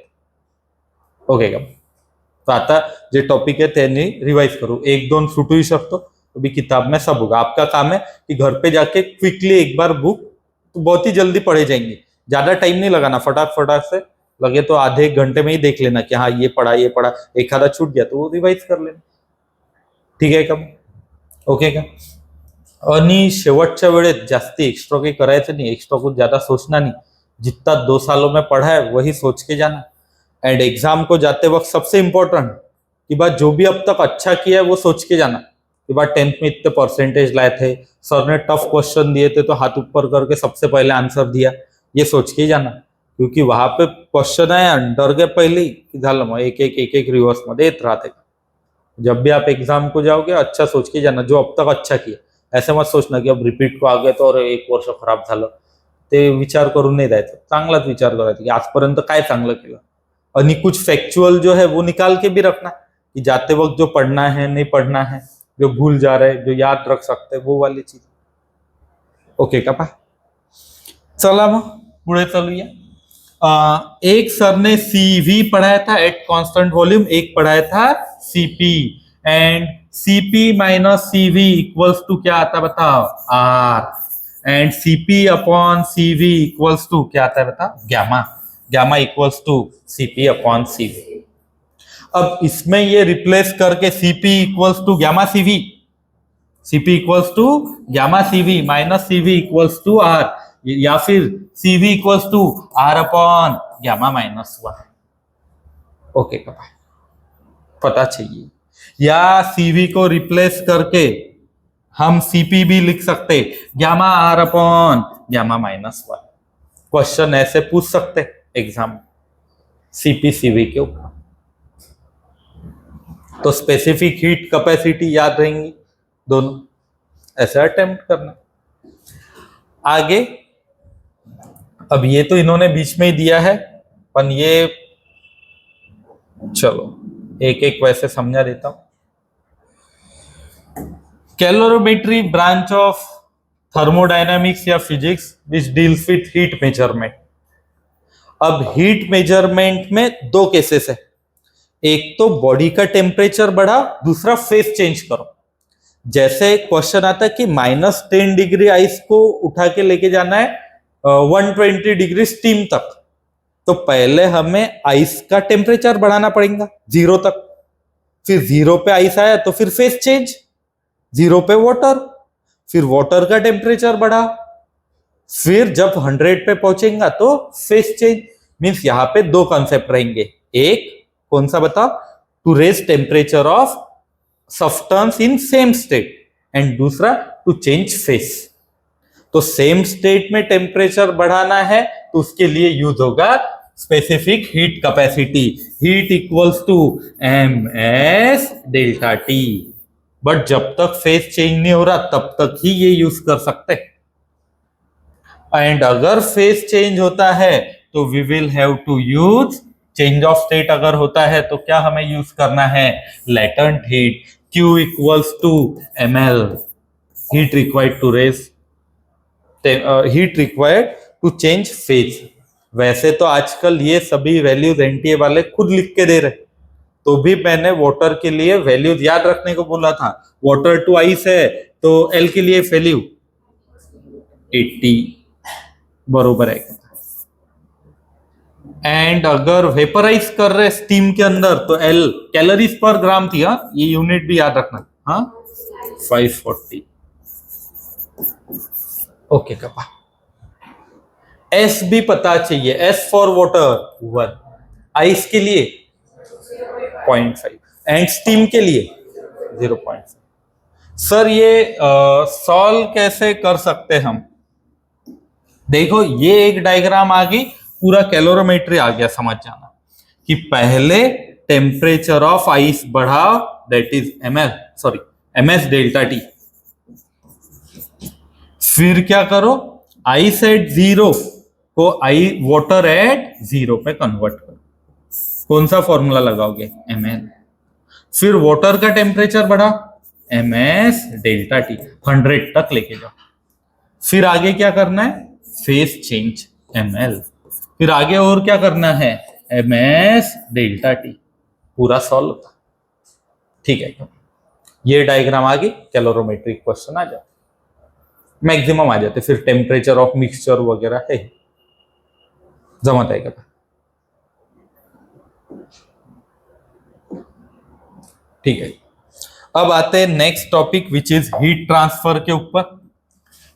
ओके का, तो आता जे टॉपिक है त्यांनी रिवाइज करू, 1-2 सुटू ही शकतो, तो भी किताब में सब होगा। आपका काम है कि घर पे जाके क्विकली एक बार बुक, तो बहुत ही जल्दी पढ़े जाएंगे, ज्यादा टाइम नहीं लगाना, फटाफट से लगे तो आधे एक घंटे में ही देख लेना कि हाँ ये पढ़ा, एक आधा छूट गया तो वो रिवाइज कर लेना। ठीक आहे का? ओके का? आणि शेवटच्या वेळेत जास्ती एक्स्ट्रा काही करायचं नहीं, एक्स्ट्रा कुछ ज्यादा सोचना नहीं, जितना 2 सालों में पढ़ा है वही सोच के जाना। एंड एग्जाम को जाते वक्त सबसे इंपॉर्टेंट कि बात जो भी अब तक अच्छा किया है वो सोच के जाना कि बात 10th में इतने परसेंटेज लाए थे, सर ने टफ क्वेश्चन दिए थे तो हाथ ऊपर करके सबसे पहले आंसर दिया, ये सोच के जाना। क्योंकि वहां पे क्वेश्चन आया, डर गए पहले ही कि झालं मग एक रिवर्स मध्ये येत राहते। जब भी आप एग्जाम को जाओगे अच्छा सोच के जाना, जो अब तक अच्छा किया, ऐसे मत सोचना की अब रिपीट को आ गए तो एक वर्ष खराब झालं, ते विचार करून नाही द्यायचं, चांगलाच विचार करायचा की आजपर्यंत काय चांगलं केलं। आणि कुछ फैक्चुअल जो है वो निकाल के भी रखना कि जाते वक्त जो पढ़ना है नहीं पढ़ना है, जो भूल जा रहे जो याद रख सकते वो वाली चीज। ओके का पा, चला मग पुढे चलूया। एक सर ने सीवी पढ़ाया था एट कांस्टेंट वॉल्यूम, एक पढ़ाया था C P, and C P minus C V equals to क्या आता है बताओ? R, and C P upon C V equals to क्या आता है बताओ? Gamma. Gamma equals to C P upon C V. अब इसमें ये रिप्लेस करके C P equals to gamma C V, C P equals to gamma C V minus C V equals to R, या फिर C V equals to R upon gamma minus 1। Okay का, पता चाहिए। या सीवी को रिप्लेस करके हम सीपी भी लिख सकते, gamma R upon gamma minus 1। Question ऐसे पूछ सकते एग्जाम सीपी सीवी के ऊपर। तो स्पेसिफिक हीट कैपेसिटी याद रहेंगी दोनों, ऐसे अटेम्प्ट करना। आगे, अब ये तो इन्होंने बीच में ही दिया है, पर ये चलो एक एक वैसे समझा देता हूं। कैलोरीमेट्री ब्रांच ऑफ थर्मोडायनामिक्स या physics which deals with heat measurement. अब हीट मेजरमेंट में दो केसेस है, एक तो बॉडी का टेम्परेचर बढ़ा, दूसरा फेस चेंज करो। जैसे क्वेश्चन आता है कि -10 डिग्री आइस को उठा के लेके जाना है 120 डिग्री स्टीम तक, तो पहले हमें आइस का टेम्परेचर बढ़ाना पड़ेगा 0 तक, फिर 0 पे आइस आया तो फिर फेस चेंज, 0 पे वाटर, फिर वाटर का टेम्परेचर बढ़ा, फिर जब 100 पे पहुंचेगा तो फेस चेंज। मीन्स यहां पे दो कॉन्सेप्ट रहेंगे, एक कौन सा बताओ, to raise temperature of substance in same state, and दूसरा टू चेंज फेस। तो सेम स्टेट में टेम्परेचर बढ़ाना है तो उसके लिए यूज होगा specific heat capacity, heat equals to ms delta T. But जब तक फेस चेंज नहीं हो रहा तब तक ही ये यूज कर सकते, एंड अगर फेस चेंज होता है तो we will have to use change of state. अगर होता है तो क्या हमें यूज करना है, latent heat, Q equals to ml, heat required to raise, heat required to change phase. वैसे तो आजकल ये सभी वैल्यूज एनटीए वाले खुद लिख के दे रहे, तो भी मैंने वाटर के लिए वैल्यूज याद रखने को बोला था। वाटर टू आइस है तो L के लिए वैल्यू 80 बरोबर है, एंड अगर वेपराइज कर रहे स्टीम के अंदर तो L कैलोरीज पर ग्राम थी। हाँ, ये यूनिट भी याद रखना। हाँ, 540। ओके कपा। S भी पता चाहिए, S फॉर वाटर 1, आइस के लिए 0.5 एंड स्टीम के लिए 0.5। सर ये सॉल्व कैसे कर सकते हम? देखो ये एक डायग्राम आ गई, पूरा कैलोरीमेट्री आ गया, समझ जाना कि पहले टेम्परेचर ऑफ आइस बढ़ाओ, that is ms delta T. फिर क्या करो, आइस एट 0 को वाटर एट 0 पे कन्वर्ट करो। कौन सा फॉर्मूला लगाओगे, ml। फिर वाटर का टेम्परेचर बढ़ा, ms डेल्टा टी 100 तक लेके जाओ। फिर आगे क्या करना है, फेस चेंज ml। फिर आगे और क्या करना है, ms डेल्टा टी। पूरा सॉल्व होता, ठीक है। ये डायग्राम आ गई, कैलोरीमेट्रिक क्वेश्चन आ जाते, मैक्सिमम आ जाते। फिर टेम्परेचर ऑफ मिक्सचर वगैरह है, जमत है क्या? ठीक है। अब आते हैं next topic which is heat transfer के ऊपर।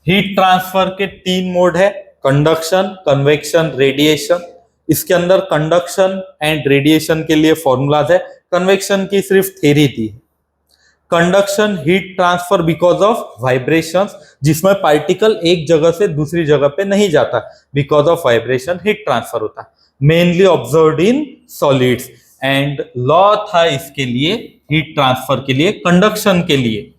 हीट ट्रांसफर के 3 मोड है, कंडक्शन, कन्वेक्शन, रेडिएशन। इसके अंदर कंडक्शन एंड रेडिएशन के लिए फॉर्मूलाज है, कन्वेक्शन की सिर्फ थ्योरी दी है। Conduction heat transfer because of vibrations, जिसमें पार्टिकल एक जगह से दूसरी जगह पे नहीं जाता, because of vibration heat transfer होता है, mainly observed in solids. And law था इसके लिए, हीट ट्रांसफर के लिए, कंडक्शन के लिए,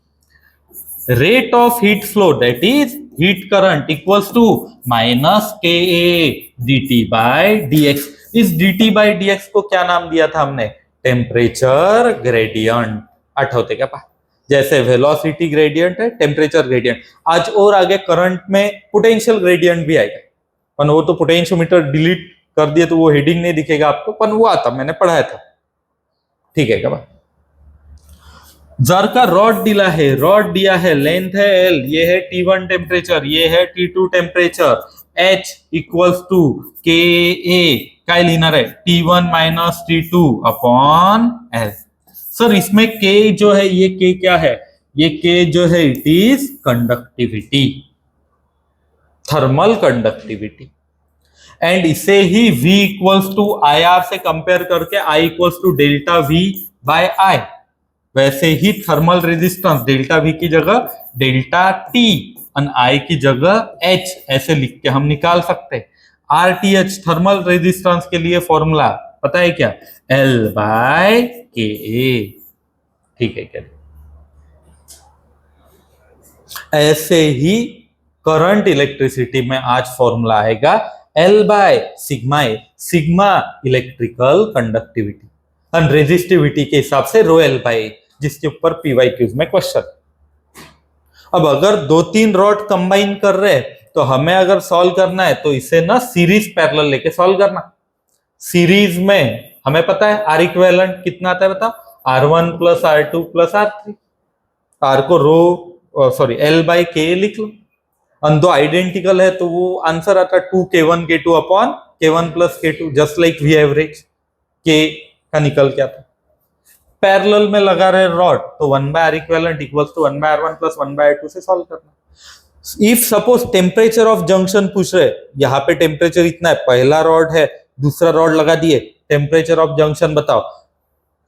rate of heat flow that is heat current equals to -KA dt by dx। इस dt बाय dx को क्या नाम दिया था हमने, टेम्परेचर ग्रेडियंट। आठवते क्या पा, जैसे वेलोसिटी ग्रेडियंट है, टेम्परेचर ग्रेडियंट। आज और आगे करंट में पोटेंशियल ग्रेडियंट भी आएगा, पर वो तो पोटेंशियोमीटर डिलीट कर दिए तो वो हेडिंग नहीं दिखेगा आपको, पर वो आता, मैंने पढ़ाया था, ठीक है क्या? जर का रॉड दिया है, लेंथ है L, ये है T1 टेम्परेचर, ये है T2 temperature, H equals to KA, क्या लिखना है, T1 minus T2 upon L। Sir इसमें K जो है, ये K क्या है, ये K जो है it is conductivity, thermal conductivity. And इसे ही V इक्वल्स टू IR से कंपेयर करके I equals to delta V by I, वैसे ही थर्मल रेजिस्टेंस डेल्टा V की जगह डेल्टा T और I की जगह H ऐसे लिख के हम निकाल सकते हैं। RTH थर्मल रेजिस्टेंस के लिए फॉर्मूला पता है क्या, L बाय KA, ठीक है क्या? ऐसे ही करंट इलेक्ट्रिसिटी में आज फॉर्मूला आएगा L by sigma A, sigma electrical conductivity और रेजिस्टिविटी के हिसाब से रो L बाय, जिसके ऊपर PYQs में क्वेश्चन। अब अगर 2-3 रॉड कंबाइन कर रहे हैं तो हमें अगर सॉल्व करना है तो इसे ना सीरीज पैरेलल लेके सॉल्व करना। सीरीज में हमें पता है आर इक्विवेलेंट कितना आता है बताओ, R1 plus R2 plus R3। Are को रो सॉरी L बाई के लिख लो, और दो आइडेंटिकल है तो वो आंसर आता है 2k1 k2 upon k1 plus k2, just like we average के का निकल के आता। पैरेलल में लगा रहे रॉड तो 1 by R equivalent equals to 1 by R1 plus 1 by R2 से सॉल्व करना। If suppose temperature of junction पूछ रहे, यहाँ पे टेम्परेचर इतना है, पहला रॉड है, दूसरा रॉड लगा दिए, टेम्परेचर ऑफ जंक्शन बताओ।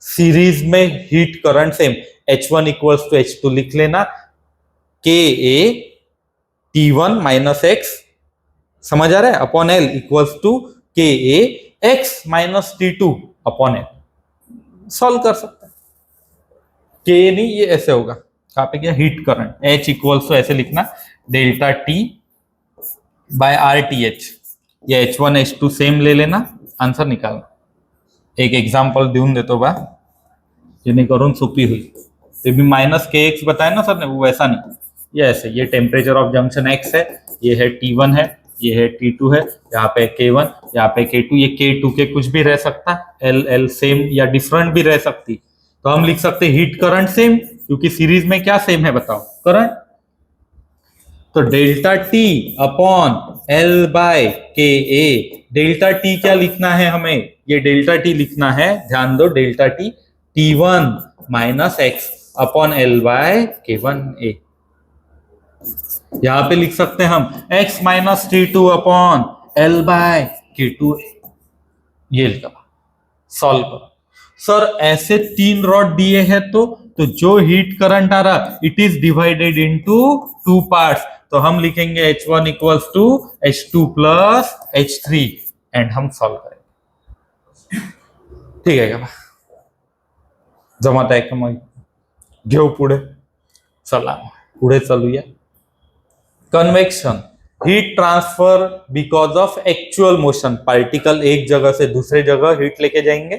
सीरीज में heat current same, H1 equals to H2 लिख लेना, KA T1 माइनस x, समझ आ रहा है, upon L equals to KA x minus T2 upon L। Solve कर सकते हैं, K नहीं, ये ऐसे होगा, कहां पे गया, heat current, H equals to ऐसे लिखना डेल्टा T बाय RTH, ये H1 H2 सेम ले लेना, आंसर निकालना। एक एग्जांपल देऊन देतो बा जेणेकरून सोपी हुई। ते भी माइनस KX बताया ना सर ने, वो वैसा नहीं, ये ऐसे, ये टेम्परेचर ऑफ जंक्शन X है, ये है T1 है, ये है T2 है, यहाँ पे K1, यहाँ पे K2, ये K2 के कुछ भी रह सकता है, L सेम या डिफरेंट भी रह सकती, तो हम लिख सकते हीट करंट सेम, क्योंकि सीरीज में क्या सेम है बताओ, करंट। तो delta T upon L by KA, delta T क्या लिखना है हमें, ये डेल्टा T लिखना है, ध्यान दो, delta T T1 minus x upon L by K1A। यहां पे लिख सकते हैं हम x minus T2 upon L by K2A, ये लिखा। सॉल्व करो सर, ऐसे 3 रॉड दिए हैं तो जो हीट करंट आ रहा it is divided into 2 parts, तो हम लिखेंगे H1 equals to H2 plus H3 and हम सॉल्व करेंगे। ठीक है का, जमत आहे का, मग घेऊ पुढे, चला पुढे चलूया। Convection, heat transfer because of actual motion, particle एक जगह से दूसरे जगह हीट लेके जाएंगे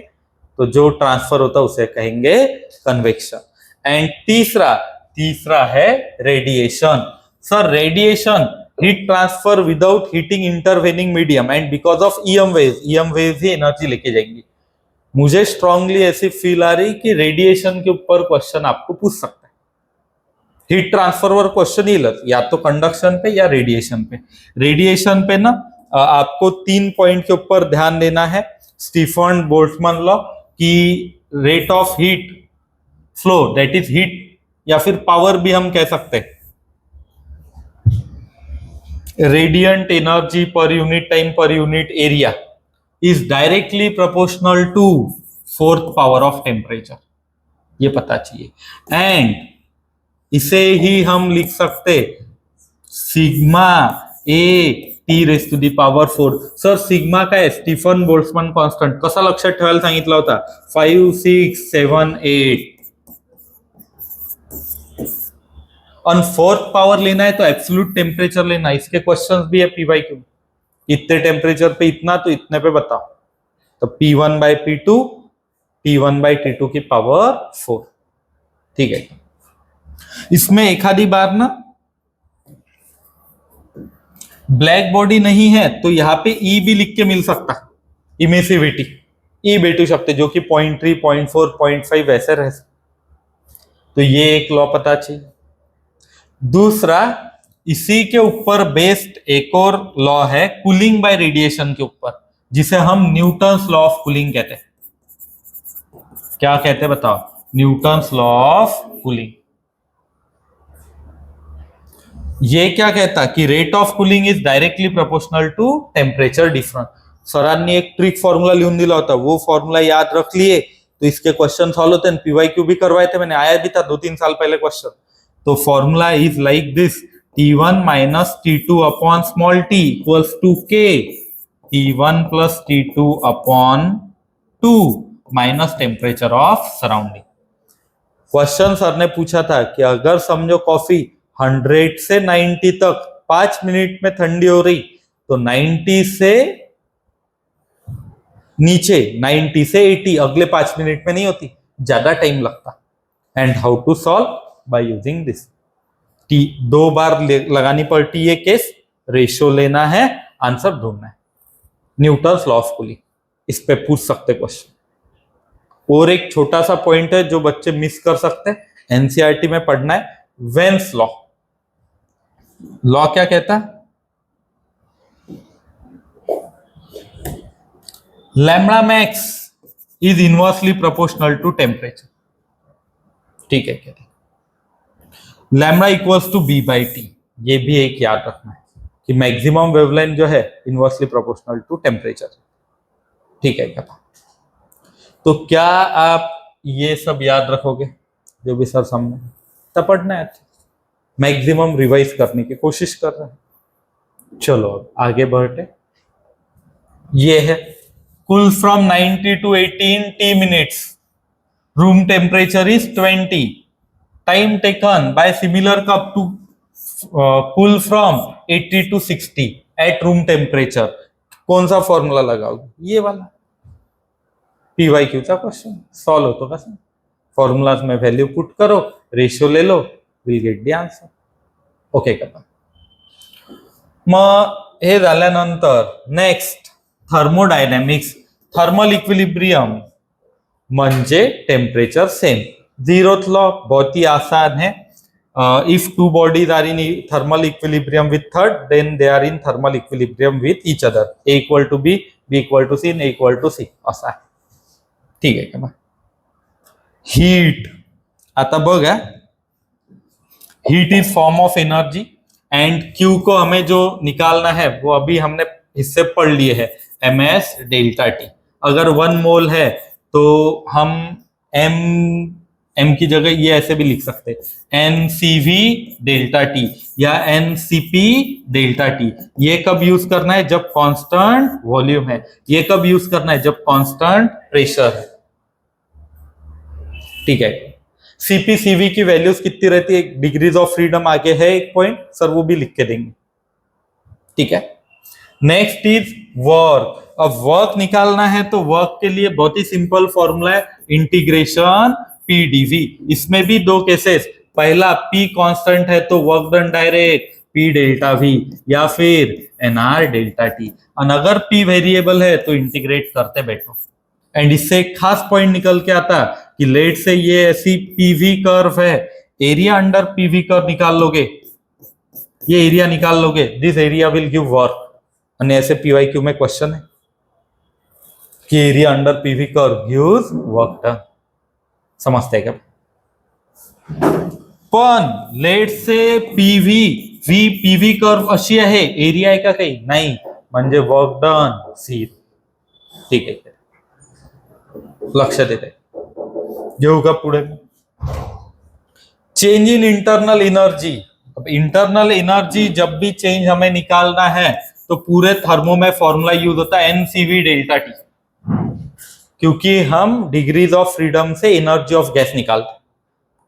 तो जो ट्रांसफर होता है उसे कहेंगे कन्वेक्शन। एंड तीसरा है radiation. Sir radiation, heat transfer without heating intervening medium and because of EM waves he energy लेके जाएंगी। मुझे स्ट्रांगली ऐसी फील आ रही कि रेडिएशन के ऊपर क्वेश्चन आपको पूछ सकता है, हीट ट्रांसफर वर क्वेश्चन येईल, या तो कंडक्शन पे या रेडिएशन पे। रेडिएशन पे ना आपको 3 पॉइंट के ऊपर ध्यान देना है, स्टीफन बोल्ट्जमैन लॉ की rate of heat flow, that is heat या फिर पावर भी हम कह सकते हैं, radiant energy per unit time per unit area is directly proportional to 4th power of temperature, ये पता चाहिए। एंड इसे ही हम लिख सकते sigma A T raise to the power 4। Sir sigma काय, स्टीफन बोल्ट्जमॅन कॉन्स्टंट, कसा लक्षात ठेवायला सांगितला होता, 5, 6, 7, 8। और 4th पावर लेना है तो एब्सोल्यूट टेम्परेचर लेना, इसके क्वेश्चंस भी है PYQ, इतने टेम्परेचर पे इतना तो इतने पे बताओ, तो P1 bye P2, T1 bye T2 की पावर 4। ठीक है, इसमें एक आधी बार ना ब्लैक बॉडी नहीं है तो यहाँ पे E भी लिख के मिल सकता, इमिसिविटी E बैठू सकते, जो कि 0.3, 0.4, 0.5 ऐसे रह सकते, तो ये एक लॉ पता चाहिए। दूसरा, इसी के ऊपर बेस्ड एक और लॉ है कूलिंग बाय रेडिएशन के ऊपर, जिसे हम न्यूटन्स लॉ ऑफ कूलिंग कहते हैं। क्या कहते हैं बताओ, न्यूटन्स लॉ ऑफ कूलिंग। ये क्या कहता कि rate of cooling is directly proportional to temperature difference. सरांनी एक ट्रिक फॉर्मूला लिहून दिला होता, वो फॉर्मूला याद रख लिए तो इसके क्वेश्चन सॉल्व होते हैं, PYQ भी करवाए थे मैंने, आया भी था 2-3 साल पहले क्वेश्चन। तो formula is like this, T1 minus T2 upon small t equals to K T1 plus T2 upon 2 minus temperature of surrounding. Question sir ने पूछा था कि अगर समझो कॉफी 100 से 90 तक 5 मिनट में ठंडी हो रही तो 90 से नीचे 90 से 80 अगले 5 मिनट में नहीं होती, ज्यादा टाइम लगता। And how to solve, by using this T 2 बार लगानी पड़ती है केस, रेशियो लेना है, आंसर ढूंढना है। न्यूटन्स लॉ ऑफ कूलिंग, इस पे पूछ सकते क्वेश्चन। और एक छोटा सा पॉइंट है जो बच्चे मिस कर सकते हैं, एनसीईआरटी में पढ़ना है, वेन्स लॉ। लॉ क्या कहता है? Lambda max is inversely proportional to temperature. ठीक है, कहते हैं lambda equals to B by T. ये भी एक याद रखना है कि मैक्सिमम वेवलेंथ जो है इनवर्सली प्रोपोर्शनल टू टेम्परेचर। ठीक है क्या? तो क्या आप ये सब याद रखोगे जो भी सर सामने? तब पढ़ना है, मैक्सिमम रिवाइज करने की कोशिश कर रहे हैं। चलो अब आगे बढ़ते। ये है cool from 90 to 18 T minutes. Room temperature is 20. Time taken by similar cup to cool from 80 to 60 at room temperature. कौन सा फॉर्मूला लगाओगे? ये वाला PYQ का क्वेश्चन सॉल्व होतो का? फॉर्मूलाज में वैल्यू पुट करो, रेशियो ले लो, will get the answer. Okay का? मग हे झाल्यानंतर नेक्स्ट थर्मोडायनॅमिक्स, थर्मल इक्विलिब्रियम म्हणजे टेम्परेचर सेम। जीरोथ लॉ बहुत ही आसान है। If two bodies are in thermal equilibrium with third, then they are in thermal equilibrium with each other. A equal to B, B equal to C, A equal to C असा आहे। ठीक आहे का? हीट, आता बघा, heat is form of energy and Q को हमें जो निकालना है वो अभी हमने हिस्से पढ़ लिए है, ms डेल्टा टी। अगर 1 मोल है तो हम m की जगह ये ऐसे भी लिख सकते हैं, ncv डेल्टा टी या ncp डेल्टा टी। ये कब यूज करना है? जब कांस्टेंट वॉल्यूम है। ये कब यूज करना है? जब कांस्टेंट प्रेशर है। ठीक है। सीपी सीवी की वैल्यूज कितनी रहती है? डिग्रीज ऑफ फ्रीडम आगे है एक पॉइंट, सर वो भी लिख के देंगे। ठीक है। Next is work. अब वर्क निकालना है तो वर्क के लिए बहुत ही सिंपल फॉर्मूला है, इंटीग्रेशन पी डीवी। इसमें भी 2 केसेस, पहला पी कांस्टेंट है तो work done direct P delta we या फिर एनआर डेल्टा टी, और अगर पी वेरिएबल है तो इंटीग्रेट करते बैठो। एंड इससे एक खास पॉइंट निकल के आता कि लेट से ये ऐसी पीवी कर्व है, एरिया अंडर पीवी कर्व निकाल लोगे, ये एरिया निकाल लोगे, this area will give work. અને ऐसे पीवाईक्यू में क्वेश्चन है कि area under PV curve gives work done. समझते हैं क्या? पण लेट से पीवी कर्व अशी आहे, एरिया आहे का काही नाही, म्हणजे वर्क डन सी। ठीक आहे, लक्षात येते। घेऊ का पुढे? Change in internal energy. अब इंटरनल एनर्जी जब भी चेंज हमें निकालना है तो पूरे थर्मो में फॉर्मूला यूज होता है एनसीवी डेल्टा टी, क्योंकि हम डिग्रीज ऑफ फ्रीडम से एनर्जी ऑफ गैस निकालतो।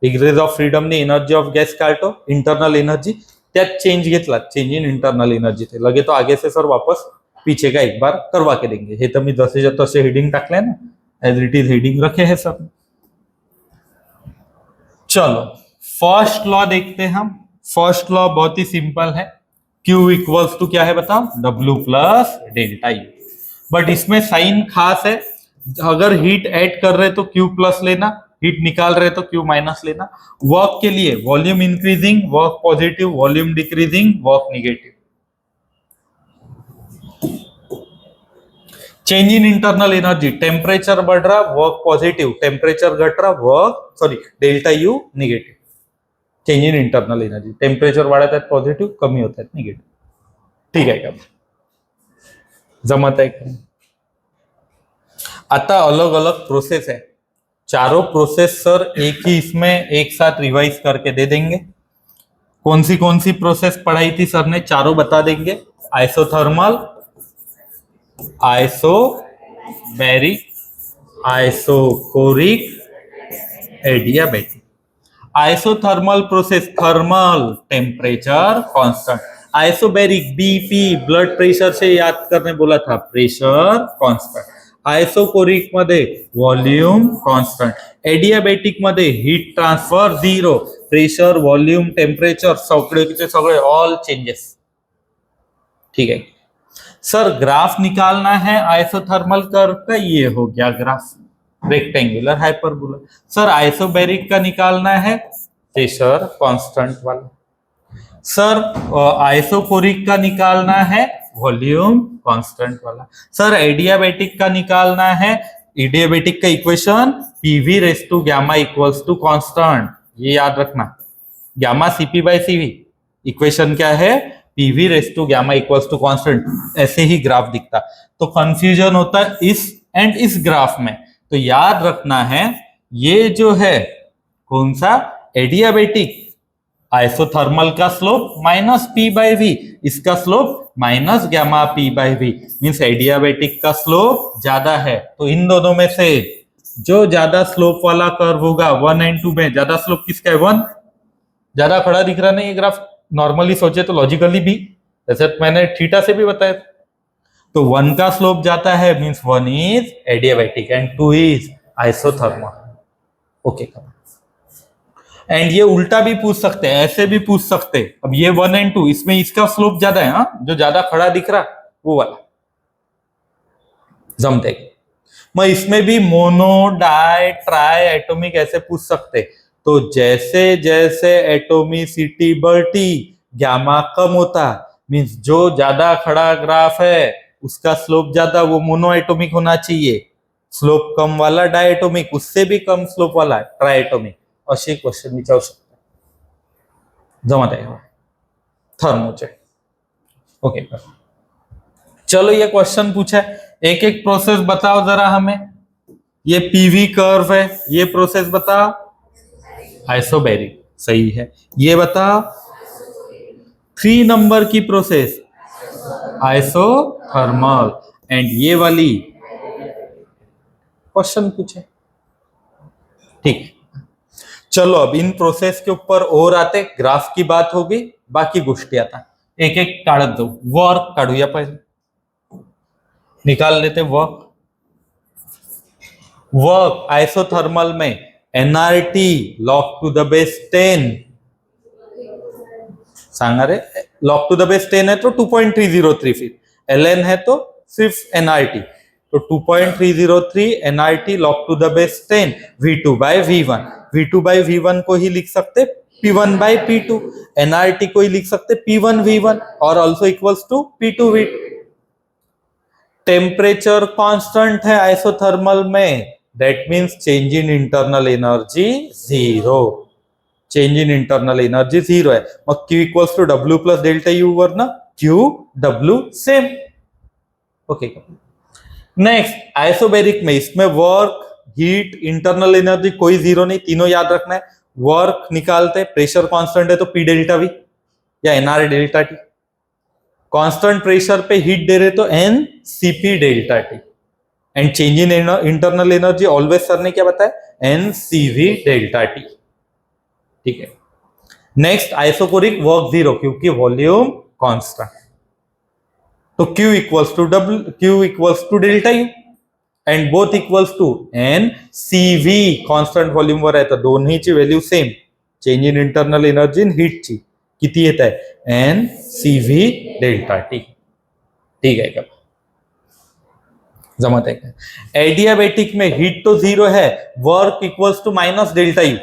डिग्रीज ऑफ फ्रीडम ने एनर्जी ऑफ गैस काढतो, इंटरनल एनर्जी त्यात चेंज घेतला, चेंज इन इंटरनल एनर्जी थे लगे तो आगे से सर वापस पीछे का एक बार करवा के देंगे। हे तो मी जसे तसे हेडिंग टाकले ना, एज इट इज हेडिंग रखे है सब। चलो फर्स्ट लॉ देखते हैं हम। फर्स्ट लॉ बहुत ही सिंपल है, Q इक्वल्स टू क्या है बताओ? W plus delta U. But इसमें साइन खास है, अगर हीट ऐड कर रहे तो Q प्लस लेना, हीट निकाल रहे तो Q माइनस लेना। वर्क के लिए volume increasing work positive, volume decreasing work negative. Change in internal energy, temperature बढ़ रहा वर्क पॉजिटिव, टेम्परेचर घट रहा work delta U negative. Change in internal energy, temperature वाढत आहेत पॉझिटिव्ह, कमी होत आहेत निगेटिव्ह। ठीक आहे का? जमत आहे का? आता अलग अलग प्रोसेस है, चारों प्रोसेस सर एक ही इसमें एक साथ रिवाइज करके दे देंगे। कौन सी प्रोसेस पढ़ाई थी सर ने, चारों बता देंगे। Isothermal, isobaric, isochoric, adiabatic. Isothermal process, thermal temperature constant. Isobaric BP blood pressure से याद करने बोला था, प्रेशर कांस्टेंट। आइसोकोरिक मध्ये वॉल्यूम कांस्टेंट। एडियाबैटिक मध्ये heat transfer 0, pressure, volume, temperature सगळे सगळे ऑल चेंजेस. ठीक है सर. ग्राफ निकालना है आइसोथर्मल कर्व का. ये हो गया graph rectangular hyperbola. Sir isobaric का निकालना है प्रेशर कांस्टेंट वाला. सर आइसोकोरिक का निकालना है वॉल्यूम कांस्टेंट वाला. सर एडियाबैटिक का निकालना है. एडियाबैटिक का equation PV raise to gamma equals to constant. ये याद रखना. Gamma CP by CV. Equation क्या है? PV raise to gamma equals to constant. ऐसे ही ग्राफ दिखता. तो कंफ्यूजन होता है इस एंड इस ग्राफ में. तो याद रखना है ये जो है कौन सा? एडियाबैटिक. आइसोथर्मल का slope minus P by V, इसका slope minus gamma P by V. Means adiabatic का स्लोप ज्यादा है. तो इन दोनों में से जो ज्यादा स्लोप वाला कर्व होगा 1 एंड 2 में, ज्यादा स्लोप किसका है? 1. ज्यादा खड़ा दिख रहा नहीं ये ग्राफ. नॉर्मली सोचे तो लॉजिकली भी, जैसे मैंने थीटा से भी बताया. तो 1 का स्लोप जाता है, means 1 is adiabatic and 2 is isothermal. Okay. And ये उल्टा भी पूछ सकते हैं, ऐसे भी पूछ सकते हैं. अब ये 1 एंड 2, इसमें इसका स्लोप ज्यादा है. हाँ, जो ज्यादा खड़ा दिख रहा वो वाला जमते. मैं इसमें भी मोनो, डाई, ट्राई, एटॉमिक ऐसे पूछ सकते. तो जैसे जैसे एटोमिसिटी बढ़ती गामा कम होता. मीन्स जो ज्यादा खड़ा ग्राफ है उसका स्लोप ज्यादा, वो मोनो एटोमिक होना चाहिए. स्लोप कम वाला डाई एटोमिक, उससे भी कम स्लोप वाला ट्राई एटोमिक. असे क्वेश्चन विचारू शकता. जमत आहे थर्मोचे. ओके. चलो ये क्वेश्चन पूछा है. एक एक प्रोसेस बताओ जरा हमें. ये पीवी कर्व है, ये प्रोसेस बताओ. आइसोबैरिक. सही है. ये बताओ 3 नंबर की प्रोसेस आइसोथर्मल. एंड ये वाली क्वेश्चन पूछे. ठीक. चलो अब इन प्रोसेस के ऊपर और आते. ग्राफ की बात होगी, बाकी गोष्टी आता एक एक काढत जाऊ. वर्क काढूया पहिले. निकाल लेते वर्क. वर्क आइसोथर्मल में NRT log to the base 10. सांगा रे. लॉग टू द बेस 10 है तो 2.303 फीट. एलएन है तो सिर्फ एनआरटी. तो 2.303 NRT log to the base 10 V2 by V1. V2 by V1 को ही लिख सकते P1 बाय P2. एनआरटी को ही लिख सकते P1 V1 और also equals to P2 V2. Temperature constant है आइसोथर्मल में. That means change in internal energy 0. Change in internal energy 0 है. मग Q equals to W plus delta U वर ना Q W same. Okay. Next isobaric में, इसमें वर्क, हीट, इंटरनल एनर्जी कोई 0 नहीं. तीनों याद रखना है. वर्क निकालते. प्रेशर कांस्टेंट है तो P डेल्टा V या NR delta T. Constant pressure पे हीट दे रहे तो N CP delta T. And change in internal energy always sir ने क्या बताया? N CV delta T. ठीक है. नेक्स्ट आइसोकोरिक वर्क 0 क्योंकि वॉल्यूम कांस्टेंट. तो Q equals to delta U and both equals to N CV. Constant volume वर आहे तर दोन्हीची value same. Change in internal energy in हीटची किती येत आहे? N CV delta T. ठीक है. क्या जमत है? एडियाबैटिक में हीट तो 0 है. Work equals to minus delta U.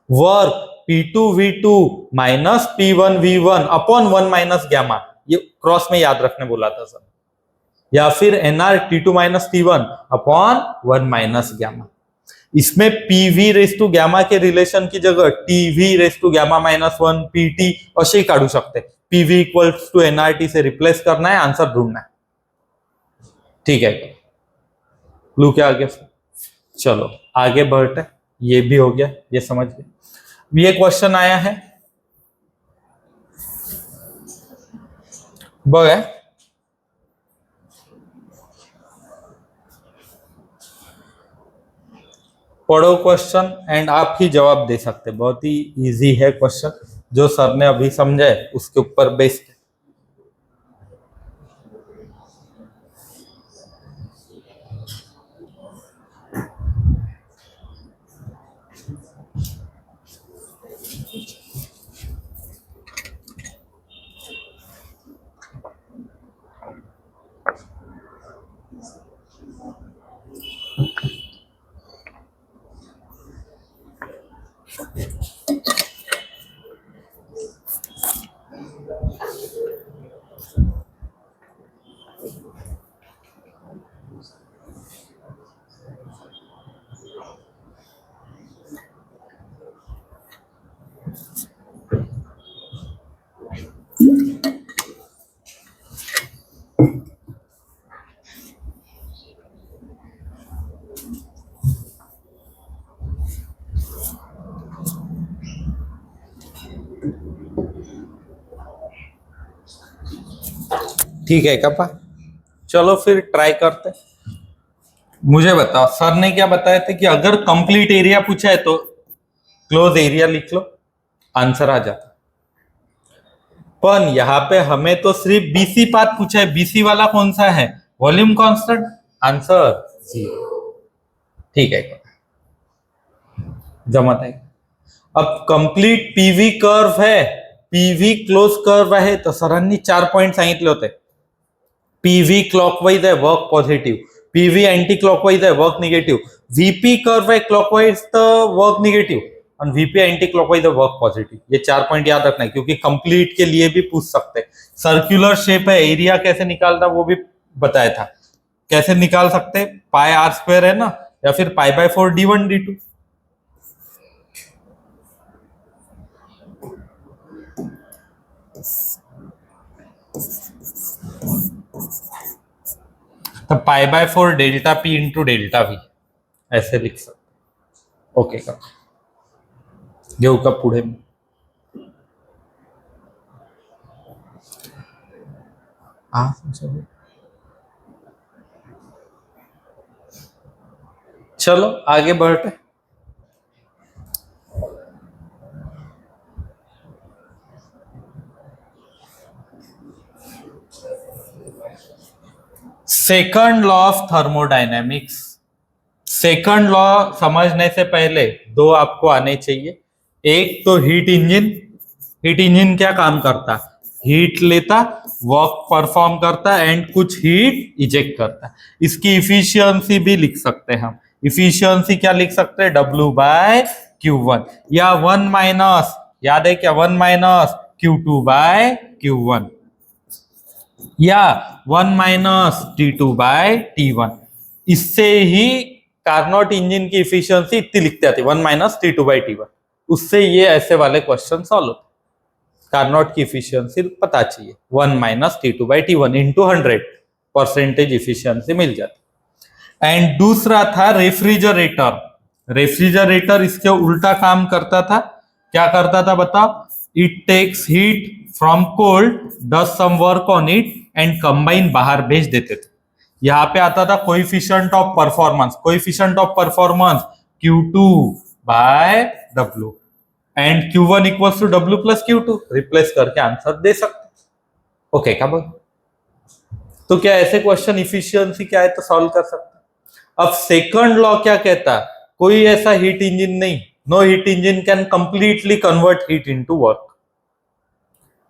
Work P2 V2 minus P1 V1 upon 1 minus gamma. ये क्रॉस में याद रखने बोला था सर. या फिर NR T2 minus T1 upon 1 minus gamma. इसमें PV रेस टू गैमा के रिलेशन की जगह TV raise to gamma minus 1 PT असे ही काढू सकते. PV इक्वल्स टू NRT से रिप्लेस करना है, आंसर ढूंढना है. ठीक है. क्लू क्या आगे? चलो आगे बढ़ते. ये भी हो गया, ये समझ गए. ये क्वेश्चन आया है बघा. पढ़ो क्वेश्चन एंड आप ही जवाब दे सकते. बहुत ही इजी है क्वेश्चन. जो सर ने अभी समझा है उसके ऊपर बेस्ड. ठीक है कपा, चलो फिर ट्राई करते हैं। मुझे बताओ, सर ने क्या बताया था कि अगर कंप्लीट एरिया पूछा है तो क्लोज एरिया लिख लो, आंसर आ जाता। पर यहाँ पे हमें तो सिर्फ बीसी पाथ पूछा है, बीसी वाला कौन सा है, वॉल्यूम कांस्टेंट, आंसर 0। ठीक है, जमा है। अब कंप्लीट पीवी कर्व है, पीवी क्लोज कर्व आहे, तर सरांनी 4 पॉइंट सांगितले होते। पीवी क्लॉकवाइज आहे work positive, PV anti clockwise आहे वर्क निगेटिव्ह, वीपी कर्व है क्लॉकवाइज तो वर्क निगेटिव, और VP anti clockwise work positive. ये 4 पॉइंट याद रखना है, क्योंकि कंप्लीट के लिए भी पूछ सकते हैं। सर्कुलर शेप है, एरिया कैसे निकालना वो भी बताया था, कैसे निकाल सकते हैं, पाई आर स्क्वायर है ना, या फिर पाई बाय 4 d1 d2। तो pi by 4 delta P into delta we ऐसे लिख सकते। ओके का घेऊ का पुढे, चलो आगे बढ़ते। Second law of thermodynamics. Second law समझने से पहले 2 आपको आने चाहिए। एक तो हीट इंजन, हीट इंजन क्या काम करता, हीट लेता, वर्क परफॉर्म करता एंड कुछ हीट इजेक्ट करता। इसकी इफिशियंसी भी लिख सकते हैं हम, इफिशियंसी क्या लिख सकते हैं, W/Q1, या 1 माइनस, याद है क्या, 1 माइनस Q2/Q1, या 1 माइनस T2/T1। इससे ही कार्नोट इंजन की इफिशियंसी इतनी लिखते आती, 1 माइनस T2/T1। उससे ये ऐसे वाले क्वेश्चन सॉल्व होते। कार्नोट की इफिशियंसी पता चाहिए, 1 माइनस T2/T1 इंटू 100% इफिशियंसी मिल जाती। एंड दूसरा था रेफ्रिजरेटर। रेफ्रिजरेटर इसके उल्टा काम करता था, क्या करता था बताओ, it takes heat from cold, does some work on it and combine बाहर भेज देते थे। यहां पे आता था coefficient of performance, coefficient of performance Q2/W and Q1 equals to W plus Q2, replace करके आंसर दे सकते। ओके क्या बोल, तो क्या ऐसे क्वेश्चन इफिशियंसी क्या है तो सॉल्व कर सकते। अब सेकंड लॉ क्या कहता, कोई ऐसा हीट इंजन नहीं, no heat engine can completely convert heat into work.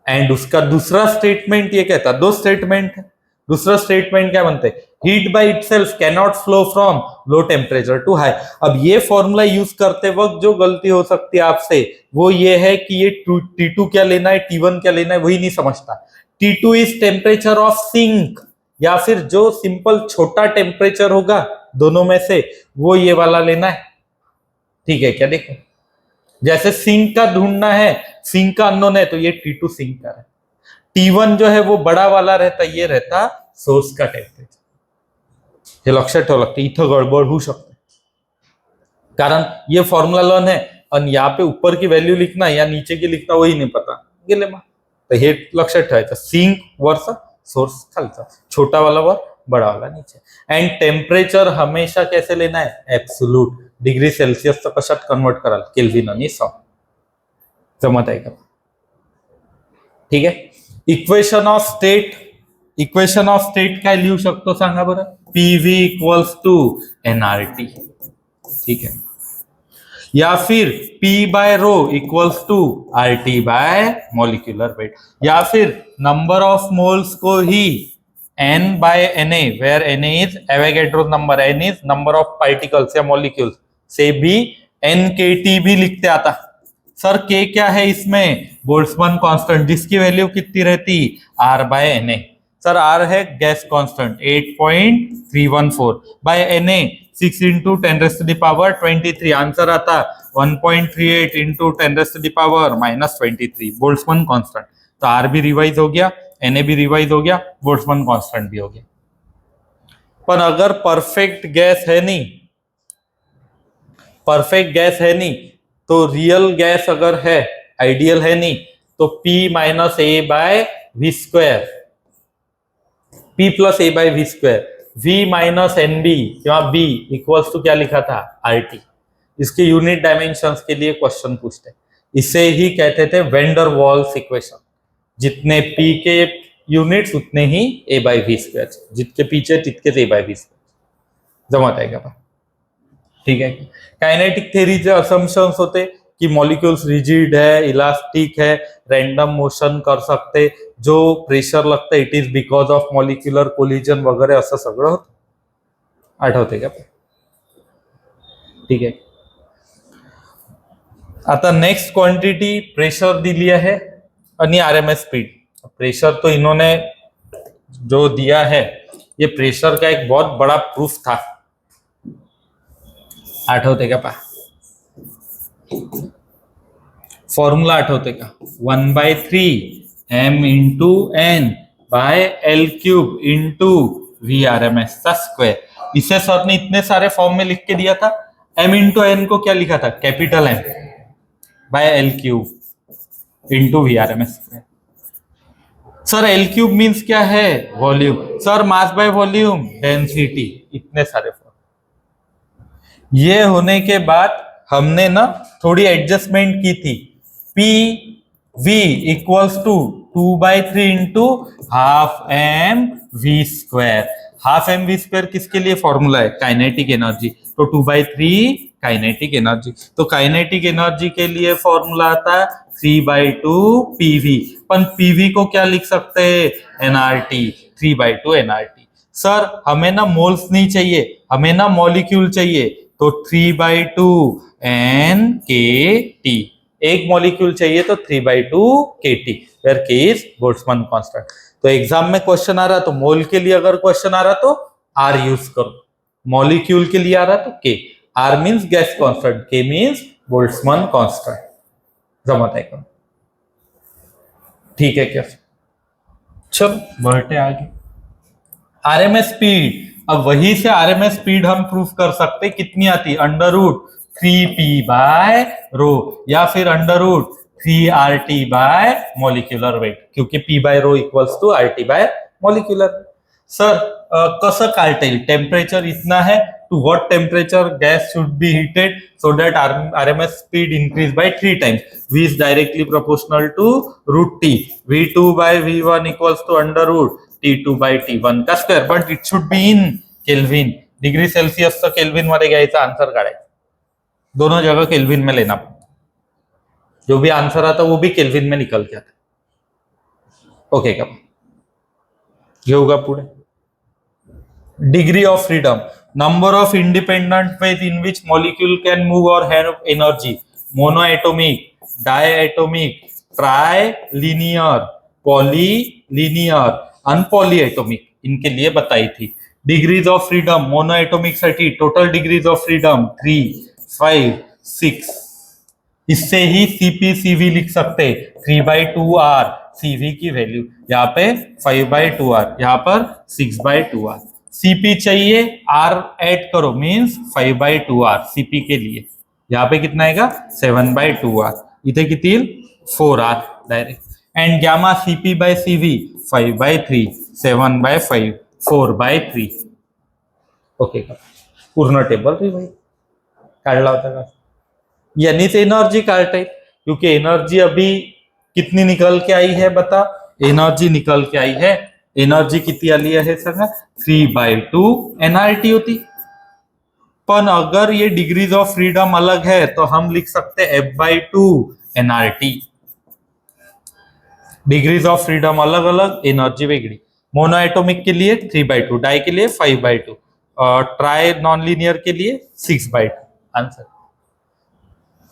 And उसका दूसरा स्टेटमेंट ये कहता, 2 स्टेटमेंट है, दूसरा स्टेटमेंट क्या बनते, heat by itself can not flow from low temperature to high. अब ये फॉर्मूला यूज करते वक्त जो गलती हो सकती है आपसे वो ये है कि ये T2 क्या लेना है, T1 क्या लेना है, वही नहीं समझता। T2 is temperature of sink, या फिर जो सिंपल छोटा टेम्परेचर होगा दोनों में से वो ये वाला लेना है। ठीक है क्या, देखो जैसे सिंक का ढूंढना है, सिंक का अननोन है तो ये T2 सिंक का है, T1 जो है वो बड़ा वाला रहता, ये रहता सोर्स का टेम्परेचर। हे लक्षात ठेवा लागतं, इथं गडबड होऊ शकते, कारण ये फॉर्मूला लर्न है और यहाँ पे ऊपर की वैल्यू लिखना या नीचे की लिखना वही नहीं पता गेले मग, तर हे लक्षात ठेवायचं, सिंक वरचा, सोर्स खालचा, छोटा वाला वर, बड़ा वाला नीचे। एंड टेम्परेचर हमेशा कैसे लेना है, एब्सोल्यूट, डिग्री सेल्सियस तो कशात कन्वर्ट कराल, केल्विन आणि सॉ, जमत आहे का, ठीक आहे। Equation of state, equation of state काय लिहू शकतो सांगा बरं, पीवी इक्वल्स टू एनआरटी, ठीक है, या फिर P by rho equals to RT by molecular weight, या फिर नंबर ऑफ मोल्स को ही N by Na, where Na is Avogadro number, N is number of particles या मॉलिक्यूल्स, से भी NKT भी लिखते आता। सर K क्या है इसमें, बोल्ट्जमैन कांस्टेंट, जिसकी वैल्यू कितनी रहती, R by Na। Sir R है gas constant 8.314 by Na 6 into 10⁻23, answer आता 1.38 इंटू 10⁻⁻23 बोल्ट्जमैन कांस्टेंट। तो R भी रिवाइज हो गया, Na भी रिवाइज हो गया, बोल्ट्जमैन कांस्टेंट भी हो गया। पर अगर परफेक्ट गैस है नहीं, परफेक्ट गैस है नहीं, तो रियल गैस अगर है, आइडियल है नहीं, तो P - A/V², P plus A by V square, V minus N B किंवा B इक्वल्स टू क्या लिखा था RT। इसके यूनिट डायमेंशंस के लिए क्वेश्चन पूछते हैं, इसे ही कहते थे वेंडर वॉल्स इक्वेशन। जितने P के यूनिट्स उतने ही ए बाय वी स्क्वायर, जितके पीछे तितके ए बाय वी स्क्वायर जमत आहे का। ठीक है, काइनेटिक थ्योरीचे असम्पशन्स होते कि मॉलिक्यूल्स रिजिड है, इलास्टिक है, रैंडम मोशन कर सकते, जो प्रेशर लगतं it is because of molecular collision वगैरे असं सगळं होतं, आठवते का। ठीक है, आता नेक्स्ट क्वांटिटी प्रेशर दिली है आणि आरएमएस स्पीड। प्रेशर तो इन्होंने जो दिया है ये प्रेशर का एक बहुत बड़ा प्रूफ था, आठवते का पा फॉर्मूला आठवते का 1/3 m into N by L cube into V R M S का स्क्वायर। इसे सर ने इतने सारे फॉर्म में लिख के दिया था, m इंटू एन को क्या लिखा था capital M by L cube into V R M S square. Sir L cube means क्या है volume, sir mass by volume density, इतने सारे फॉर्म। ये होने के बाद हमने ना थोड़ी एडजस्टमेंट की थी, P V equals to 2/3 into half M V square. Half M V square किसके लिए फॉर्मूला है काइनेटिक एनर्जी, तो 2/3 काइनेटिक एनर्जी। तो काइनेटिक एनर्जी के लिए फॉर्मूला आता है 3/2 पीवी, पर पीवी को क्या लिख सकते हैं एनआरटी, 3/2 एनआरटी। सर हमें ना मोल्स नहीं चाहिए, हमें ना मॉलिक्यूल चाहिए, तो 3/2 एन के टी। एक मॉलिक्यूल चाहिए तो 3/2 KT, where K is Boltzmann constant. तो एग्जाम में क्वेश्चन आ रहा तो मोल के लिए अगर क्वेश्चन आ रहा तो R यूज करो, मॉलिक्यूल के लिए आ रहा तो K। R means gas constant, K means Boltzmann constant, जमत है क्या। ठीक है क्या, चलो बढ़ते आगे। आरएमएस स्पीड, अब वही से आरएमएस स्पीड हम प्रूफ कर सकते कितनी आती, √3p/ρ या फिर √3RT बाय मॉलिक्युलर वेट, क्योंकि p/ρ equals to RT by molecular. Sir कसं काढता येईल, टेम्परेचर इतना है, to what temperature gas should be heated so that RMS speed increase by 3 times, v is directly proportional to √T, v2/v1 equals to √T2/T1 का square, but it should be in kelvin, degree celsius तो केल्विन मध्ये घ्यायचा, आंसर काढायचा, दोनों जगह केल्विन में लेना, जो भी आंसर आता वो भी केल्विन में निकल के आता। ओके का, घेऊ का पुढे। Degree of freedom, number of independent ways in which molecule can move और हैव एनर्जी, मोनोएटॉमिक, डायएटॉमिक, ट्राइलिनियर, पॉलीलिनियर, अनपॉलीएटॉमिक, इनके लिए बताई थी। डिग्रीज ऑफ फ्रीडम, मोनोएटॉमिक साठी टोटल डिग्रीज ऑफ फ्रीडम 3, 5, 6। इससे ही CpCv लिख सकते, 3/2R Cv की वैल्यू, यहाँ पे 5/2R, यहाँ पर 6/2R। Cp चाहिए, R ऐड करो मीन्स 5/2R Cp के लिए, यहाँ पे कितना आएगा 7/2R, इथे किती 4R direct. And gamma Cp/Cv 5/3, 7/5, 4/3। Okay का, पूर्ण टेबल रिवाइज काढला होता का, यानी से एनर्जी काढता है, क्योंकि एनर्जी अभी कितनी निकल के आई है बता, एनर्जी निकल के आई है, एनर्जी कितनी आली है सांगा 3/2 एनआरटी होती। पण अगर ये डिग्रीज ऑफ फ्रीडम अलग है तो हम लिख सकते F/2 NRT. Degrees of freedom अलग अलग, एनर्जी वेगळी। मोनोएटॉमिक के लिए 3/2, डाई के लिए 5/2, और ट्राई नॉन लीनियर के लिए 6/2 आंसर।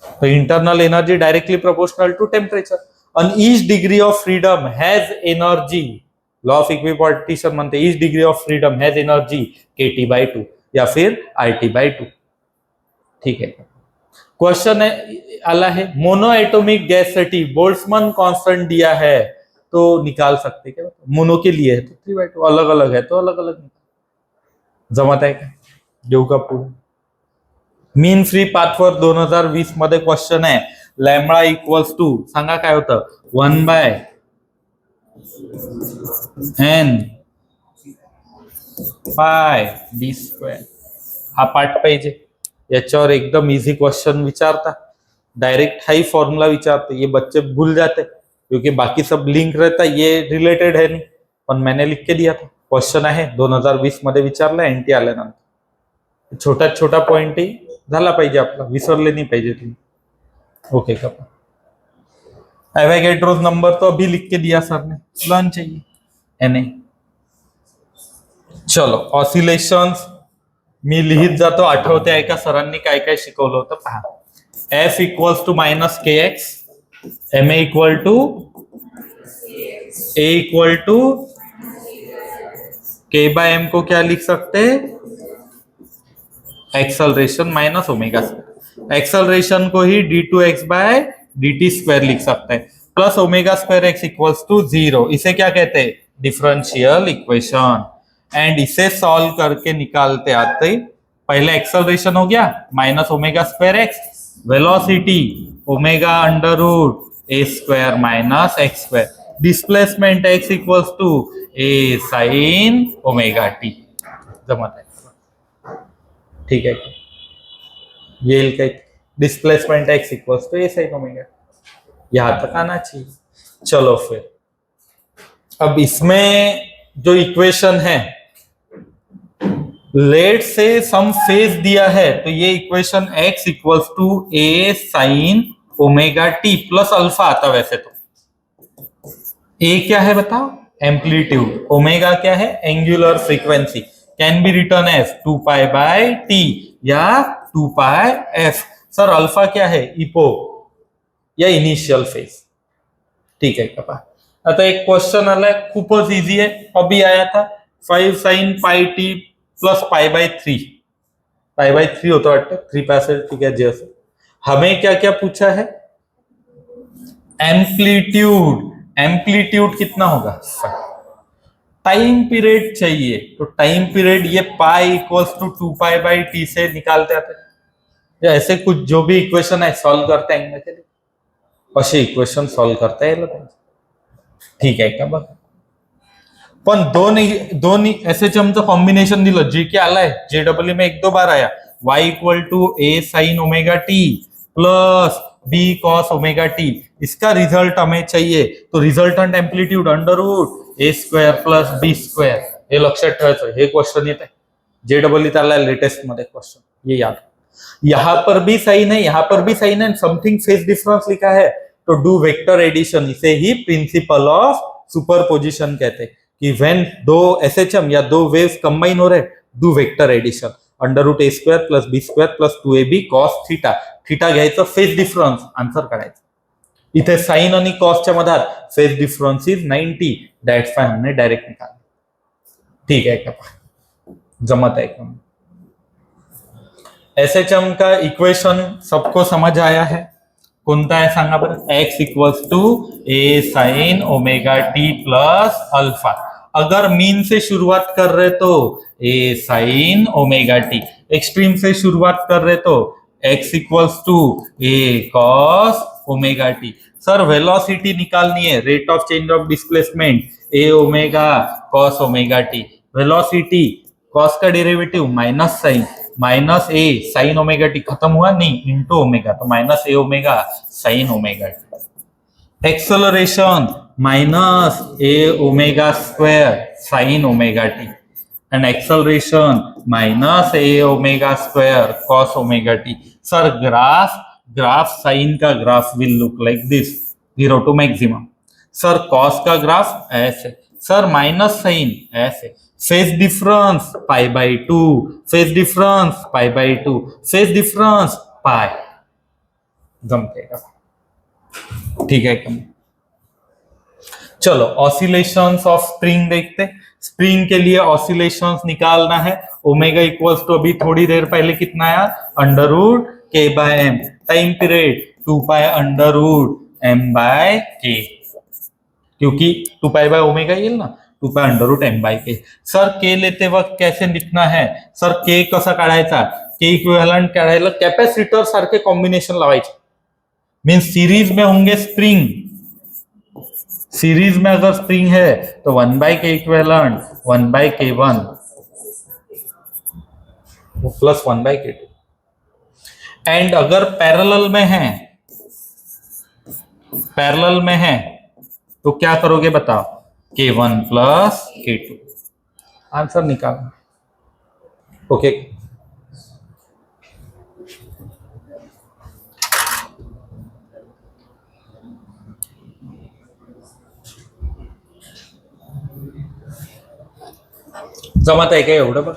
तो internal energy directly proportional to temperature, and each degree of freedom has energy, law of equipartition म्हणते each degree of freedom has energy KT/2 या फिर RT/2। ठीक है, क्वेश्चन आला है मोनोएटॉमिक गैस साठी बोल्ट्जमैन कांस्टेंट दिया है तो निकाल सकते क्या, मोनो के लिए है तो 3/2, अलग अलग है तो अलग अलग, जमत आहे का, घेऊ का पुढे। मीन फ्री पाथवर 2020 मध्ये क्वेश्चन आहे, लॅम्बडा इक्वल्स टू सांगा काय होतं 1/n पाय डी स्क्वेअर. हा पाठ पाहिजे. याच्यावर एकदम इजी क्वेश्चन विचारता, डायरेक्ट हाई फॉर्मूला विचारते. ये बच्चे भूल जाते क्योंकि बाकी सब लिंक रहता, ये रिलेटेड है नहीं, पण मैंने लिख के दिया था. क्वेश्चन आहे 2020 मध्ये विचारला एनटी आल्यानंतर. छोटा छोटा पॉइंटही झाला पाहिजे आपला, विसरले नहीं पाहिजे तुम्ही. ओके का? एवोगैड्रोस नंबर तो अभी लिख के दिया सर ने, लर्न चाहिए एनए. चलो ऑसिलेशन्स मी लिहित जातो. आठवते आहे का सरांनी काय काय शिकवलं होतं पहा. F equals to minus K X, M A equal to A equal to K by M को क्या लिख सकते हैं, acceleration minus omega square. Acceleration को ही D two X by D T square लिख सकते हैं, plus omega square X equals to 0. इसे क्या कहते हैं, डिफरेंशियल इक्वेशन. एंड इसे सॉल्व करके निकालते आते ही पहले एक्सेलरेशन हो गया minus omega square x, velocity omega under root A square minus X square, displacement X equals to A sine omega T. जमत है? ठीक है. ये displacement X equals to A sine omega, यहां तक आना चाहिए. चलो फिर अब इसमें जो इक्वेशन है, लेट से सम फेज दिया है, तो ये equation x equals to A sine omega T plus alpha आता. वैसे तो ए क्या है बताओ, एम्पलीट्यूड. ओमेगा क्या है, angular frequency. Can be return as 2 pi by T या 2 पाई एफ. सर अल्फा क्या है, इपो या इनिशियल फेज. ठीक है का? आता एक क्वेश्चन आलाय खूपच इजी आहे, अभी आया था. 5 sine pi T plus pi by 3. Pi by 3 होता वाटतं, 3 पैसे. ठीक है. जैसे हमें क्या क्या पूछा है, एम्पलीट्यूड. एम्पलीट्यूड कितना होगा, टाइम पीरियड चाहिए, तो टाइम पीरियड ये pi equals to 2 pi by T से निकालते आते हैं. ऐसे कुछ जो भी इक्वेशन है सॉल्व करते हैं, असे इक्वेशन सॉल्व करता यायला पाहिजे. ठीक आहे का? बघ पण दोन एसएचएमचं कॉम्बिनेशन दिलं, जे के आलाय जेडब्ल्यू में 1-2 बार आया. y equal to A sine omega T plus B cos omega T. इसका रिजल्ट हमें चाहिए, तो resultant amplitude under root A square plus B square. हे लक्षात ठेवायचं. हे क्वेश्चन येत आहे जेडब्ल्यू आलाय लेटेस्ट मध्ये क्वेश्चन, ये याद. यहां पर भी साइन है, यहां पर भी साइन है, समथिंग फेज डिफरेंस लिखा है, तो डू वेक्टर एडिशन. इसे ही प्रिंसिपल ऑफ सुपरपोजिशन कहते हैं कि व्हेन दो एसएचएम या दो वेव्स कंबाइन हो रहे, do vector addition. Under root A square plus B square plus 2ab cos theta. Theta घ्यायचं, फेज डिफरन्स आन्सर करायचं. इथे साइन आणि कॉसच्या मधात phase difference is 90. That's why हमने डायरेक्ट निकाला. ठीक है का? जमत है का? एसएचएम का इक्वेशन सबको समझ आया है. कौनता है सांगा बरं, x equals to A sine omega T plus alpha. अगर मीन से शुरुआत कर रहे तो A sine omega T, extreme से शुरुआत कर रहे तो x equals to A cos omega T. Sir velocity निकालनी है, rate of change of displacement A omega cos omega T. Velocity cos का derivative minus sine, minus A sine omega T, खत्म हुआ नहीं, इंटू ओमेगा, तो minus A omega sine omega T. Acceleration minus A omega square sine omega T, and acceleration minus A omega square cos omega T. Sir graph sine का graph will look like this, 0 to maximum. Sir cos का ग्राफ ऐसे, सर माइनस साइन ऐसे. Phase difference pi by 2, phase difference pi by 2, phase difference pi. जमतेगा? ठीक है कम. चलो ऑसिलेशंस ऑफ स्प्रिंग देखते. स्प्रिंग के लिए ऑसिलेशंस निकालना है. ओमेगा इक्वल्स टू अभी थोड़ी देर पहले कितना आया, under root K by M. Time period 2 pi under root M by K, क्योंकि 2 पाई बाय ओमेगा येईल ना, 2 pi under root M by K. Sir K लेते वक्त कैसे लिखना है, सर के कसा काढायचा, के इक्विव्हॅलंट काढायला कॅपॅसिटर सारखे कॉम्बिनेशन लावायचे. मीन्स सीरीज में होंगे स्प्रिंग, सीरीज में अगर स्प्रिंग है तो 1 बाय के इक्विवेलेंट 1 बाय के 1 वो +1/k2। एंड अगर पैरेलल में है तो क्या करोगे बताओ, k1 + k2। आंसर निकालो। ओके जमत आहे का एवढं बघ,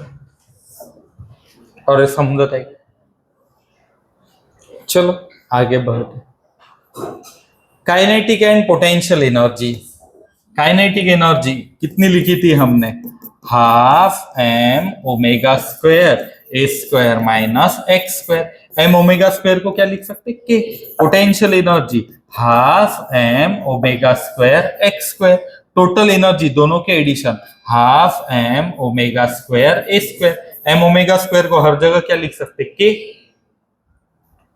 और समजत आहे? चलो आगे बढ़ते। Kinetic and potential energy. Kinetic energy कितनी लिखी थी हमने, 12m⍵² a² - x²। m omega square को क्या लिख सकते, के। Potential energy 12m⍵² x²। Total energy दोनों के एडिशन 12m⍵² a²। m⍵² को हर जगह क्या लिख सकते, के।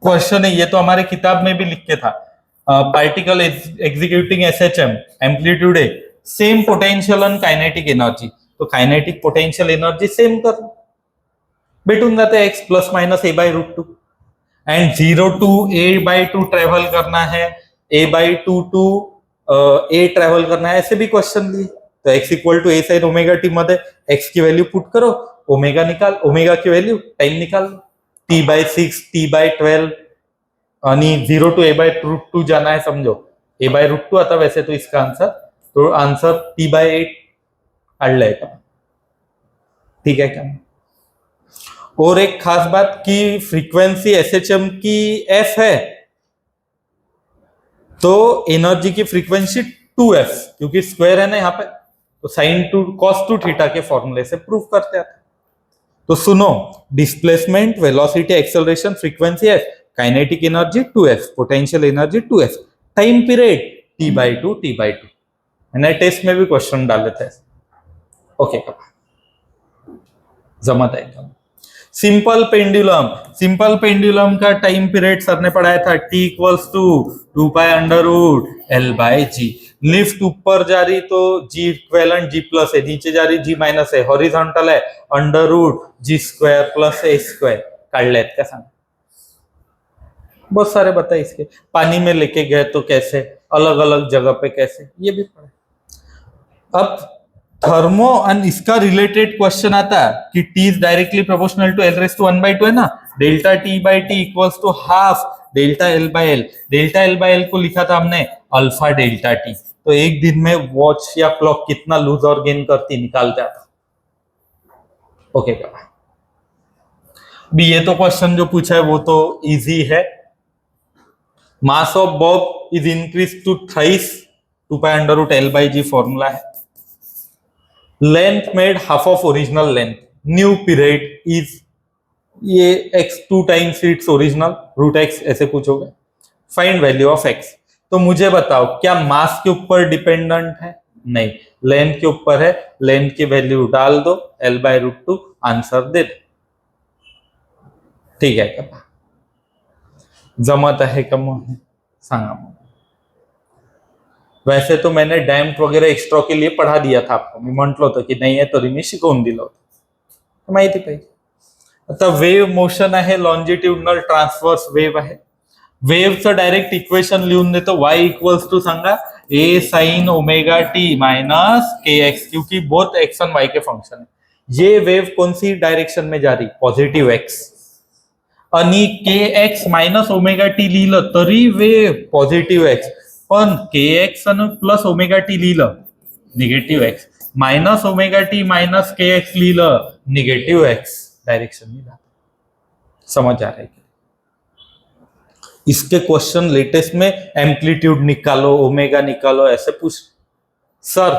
क्वेश्चन है, ये तो हमारे किताब में भी लिख के था, पार्टिकल एग्जीक्यूटिंग SHM एम्पलीट्यूड है, same potential and kinetic energy, तो काइनेटिक पोटेंशियल एनर्जी सेम कर भेटून जाते x ± a/√2। And 0 to a/2 travel करना है, a/2 to a ट्रेवल करना है, ऐसे भी क्वेश्चन दिए। तो x = a sin ω t मध्ये x की वैल्यू पुट करो, ओमेगा निकाल, ओमेगा की वैल्यू टाइम निकाल, t/6 t/12 आणि 0 to a/√2 जाना है, समझो a/√2 आता वैसे तो इसका आंसर, तो आंसर t/8 काढलाय का, ठीक है क्या? और एक खास बात कि फ्रीक्वेंसी SHM की f है, तो एनर्जी की फ्रीक्वेंसी 2f, क्योंकि स्क्वायर है ना यहाँ पे, तो sin2 cos2 थीटा के फॉर्मूले से प्रूव करते हैं। तो सुनो, displacement, velocity, acceleration, frequency f, kinetic energy 2f, potential energy 2f, time period t/2 मैंने टेस्ट में भी क्वेश्चन डाले थे। ओके जमत है क्या? सिंपल पेंडुलम का टाइम पीरियड सर ने पढ़ाया था, t = 2π√L/g। लिफ्ट ऊपर जा रही तो g इक्विवेलेंट g+ है, नीचे जा रही g- है, हॉरिजॉन्टल है √g² + a² काढलेत का सांग? बहुत सारे बताए इसके। पानी में लेके गए तो कैसे, अलग अलग जगह पे कैसे, ये भी पढ़े। अब थर्मो एंड इसका रिलेटेड क्वेश्चन आता है कि T is directly proportional to L⁻⁴ है ना, ΔT/T = ½ ΔL/L। ΔL/L को लिखा था हमने α∆T। तो एक दिन में वॉच या क्लॉक कितना लूज और गेन करती निकालते आता। ओके भी ये तो क्वेश्चन जो पूछा है वो तो इजी है। Mass of bob is increase to thrice 2π√L/g formula है। Length made half of original length, new period is, ये x 2 times its original √x ऐसे कुछ होगा। Find value of x। तो मुझे बताओ क्या मास के ऊपर डिपेंडेंट है? नहीं, लेंथ के ऊपर है, लेंथ की वैल्यू डाल दो, L/√2 आंसर दे दो, ठीक है क्या? जमत है कम सांगा। वैसे तो मैंने डॅम्प वगैरह एक्स्ट्रा के लिए पढ़ा दिया था आपको, मी म्हटलं होतं की नाही आहे तरी मी शिकवून दिलं होतं, माहिती पाहिजे। आता वेव्ह मोशन आहे, लॉन्जिट्युडनल ट्रान्सवर्स वेव्ह आहे, वेव्हचं डायरेक्ट इक्वेशन लिहून देतो, y = Sanga a sin ω_t - kx, क्योंकि बोथ x और y के फंक्शन है। ये वेव कौन सी डायरेक्शन में जा रही, पॉझिटिव्ह x, आणि kx - ω_t लिहिलं तरी वेव पॉझिटिव्ह x, पण kx आणि +ω_t लिहिलं निगेटिव्ह x, -ω_t - kx लिहिलं निगेटिव्ह x डायरेक्शन में जाता। समझ आ रहा है? इसके क्वेश्चन लेटेस्ट में एम्पलीट्यूड निकालो, ओमेगा निकालो, ऐसे पूछ। सर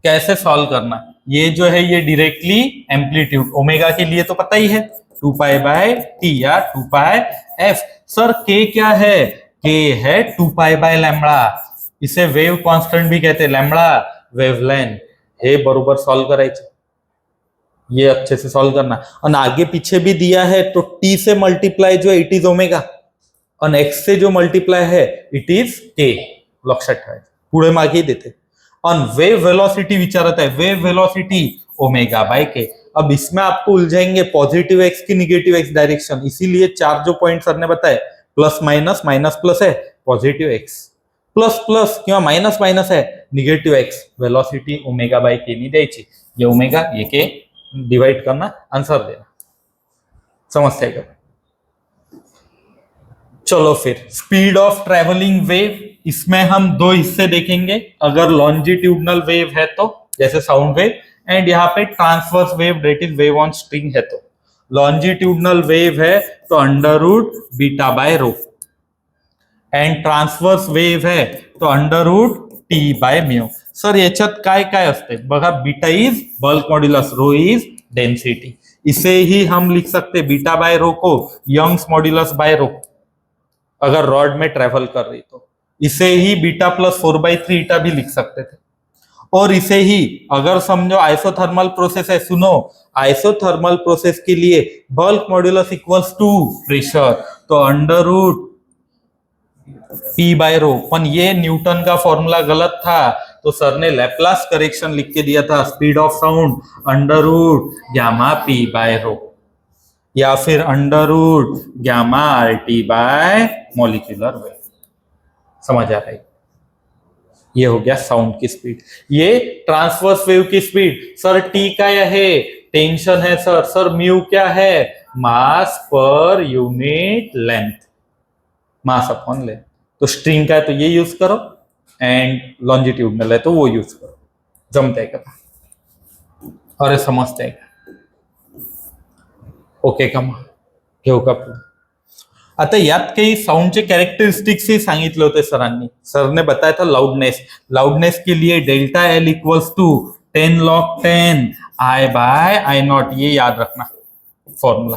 कैसे सॉल्व करना, ये जो है ये डायरेक्टली एम्पलीट्यूड, ओमेगा के लिए तो पता ही है 2π/t या 2πf। सर k क्या है, k है 2π/λ, इसे वेव कांस्टेंट भी कहते हैं, लैम्बडा वेवलेंथ। हे बरोबर सॉल्व करायचे, ये अच्छे से सॉल्व करना। और आगे पीछे भी दिया है तो t से मल्टीप्लाई जो इट इज ओमेगा, और x से जो मल्टीप्लाई है इट इज k, लक्षात ठेवायचं, पुढे मागे देते। और वेव वेलोसिटी विचारत आहे, वेव वेलोसिटी ω/k, अब इसमें आपको उलझाएंगे पॉजिटिव एक्स की निगेटिव एक्स डायरेक्शन, इसीलिए चार जो पॉइंट सर ने बताए प्लस माइनस, माइनस प्लस है पॉजिटिव एक्स, प्लस प्लस किंवा माइनस माइनस है negative x, velocity omega by के नी द्यायची, ये ओमेगा ये के डिवाइड करना, आंसर देना। समझते हैं क्या? चलो फिर स्पीड ऑफ ट्रेवलिंग वेव, इसमें हम दो हिस्से देखेंगे। अगर लॉन्जिट्यूडनल वेव है तो जैसे साउंड वेव, एंड यहाँ पे transverse wave that is wave on string है। तो लॉन्जिट्यूडनल वेव है तो under root beta by rho, and transverse wave है तो under root T by mu. Sir याच्यात काय काय असते बघा, beta is bulk modulus, rho is density, इसे ही हम लिख सकते बीटा बाय रो को यंग्स मॉड्यूलस बाय रो, अगर रॉड में ट्रेवल कर रही तो इसे ही बीटा प्लस 4/3 ईटा भी लिख सकते थे। और इसे ही अगर समझो आइसोथर्मल प्रोसेस है, सुनो आइसोथर्मल प्रोसेस के लिए bulk modulus equals to pressure, तो under root P by rho, पण ये न्यूटन का फॉर्मूला गलत था, तो सर ने लैप्लास करेक्शन लिख के दिया था, speed of sound under root gamma P by rho, या फिर under root gamma R T by molecular wave. समझ आ रहा है? ये हो गया साउंड की स्पीड। ये ट्रांसवर्स वेव की स्पीड, सर टी का है टेंशन है सर, सर म्यू क्या है mass per unit length, mass upon length, तो स्ट्रिंग का है तो ये यूज करो, एंड लॉन्जिट्यूडनल है तो वो यूज करो। जमतंय का? अरे समजतंय का? ओके का? मग घेऊ का पुढे? आता यात काही साउंडचे कॅरेक्टरिस्टिक्स ही सांगितले होते सरांनी। सर ने बताया था लाउडनेस, लाउडनेस के लिए delta L equals to 10 log 10 I by I naught, ये याद रखना फॉर्मूला।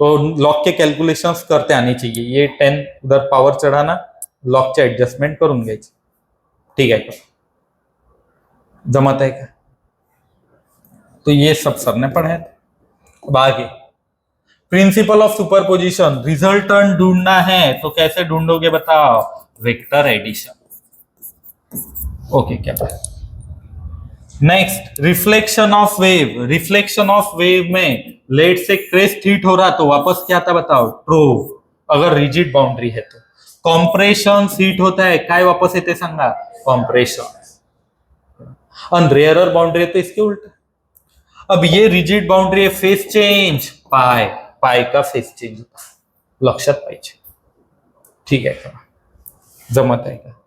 तो लॉग के कैलकुलेशंस करते आनी चाहिए, ये 10 उधर पावर चढ़ाना, लॉग चे एडजस्टमेंट करून घ्यायची। ठीक है का? जमत है का? तो ये सब सर ने पढ़ा है। अब आगे प्रिंसिपल ऑफ सुपरपोजिशन, रिजल्टेंट ढूंढना है तो कैसे ढूंढोगे बताओ, वेक्टर एडिशन। ओके क्या बात? Next reflection of wave, reflection of wave में लेट से क्रेस्ट हीट हो रहा तो वापस क्या आता बताओ, ट्रोव, अगर रिजिड बाउंड्री है तो। कॉम्प्रेशन हीट होता है, काय वापस येते सांगा, कॉम्प्रेशन। और रेयरर बाउंड्री है तो इसके उल्टा। अब ये रिजिड बाउंड्री है, फेस चेंज पाई, पाई का फेस चेंज होता, लक्षात पाहिजे। ठीक है का? जमत है का?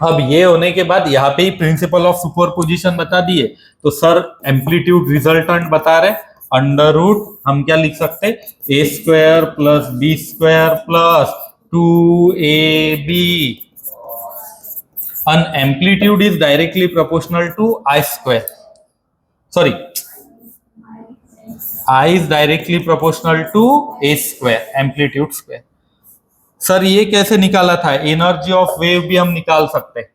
अब ये होने के बाद यहाँ पे ही प्रिंसिपल ऑफ सुपरपोजिशन बता दिए, तो सर एम्पलीट्यूड रिजल्टेंट बता रहे, अंडर रूट हम क्या लिख सकते, A square plus B square plus 2ab, and amplitude is directly proportional to I square, sorry, I is directly proportional to a square, amplitude square। Sir ये कैसे निकाला था, एनर्जी ऑफ वेव भी हम निकाल सकते हैं।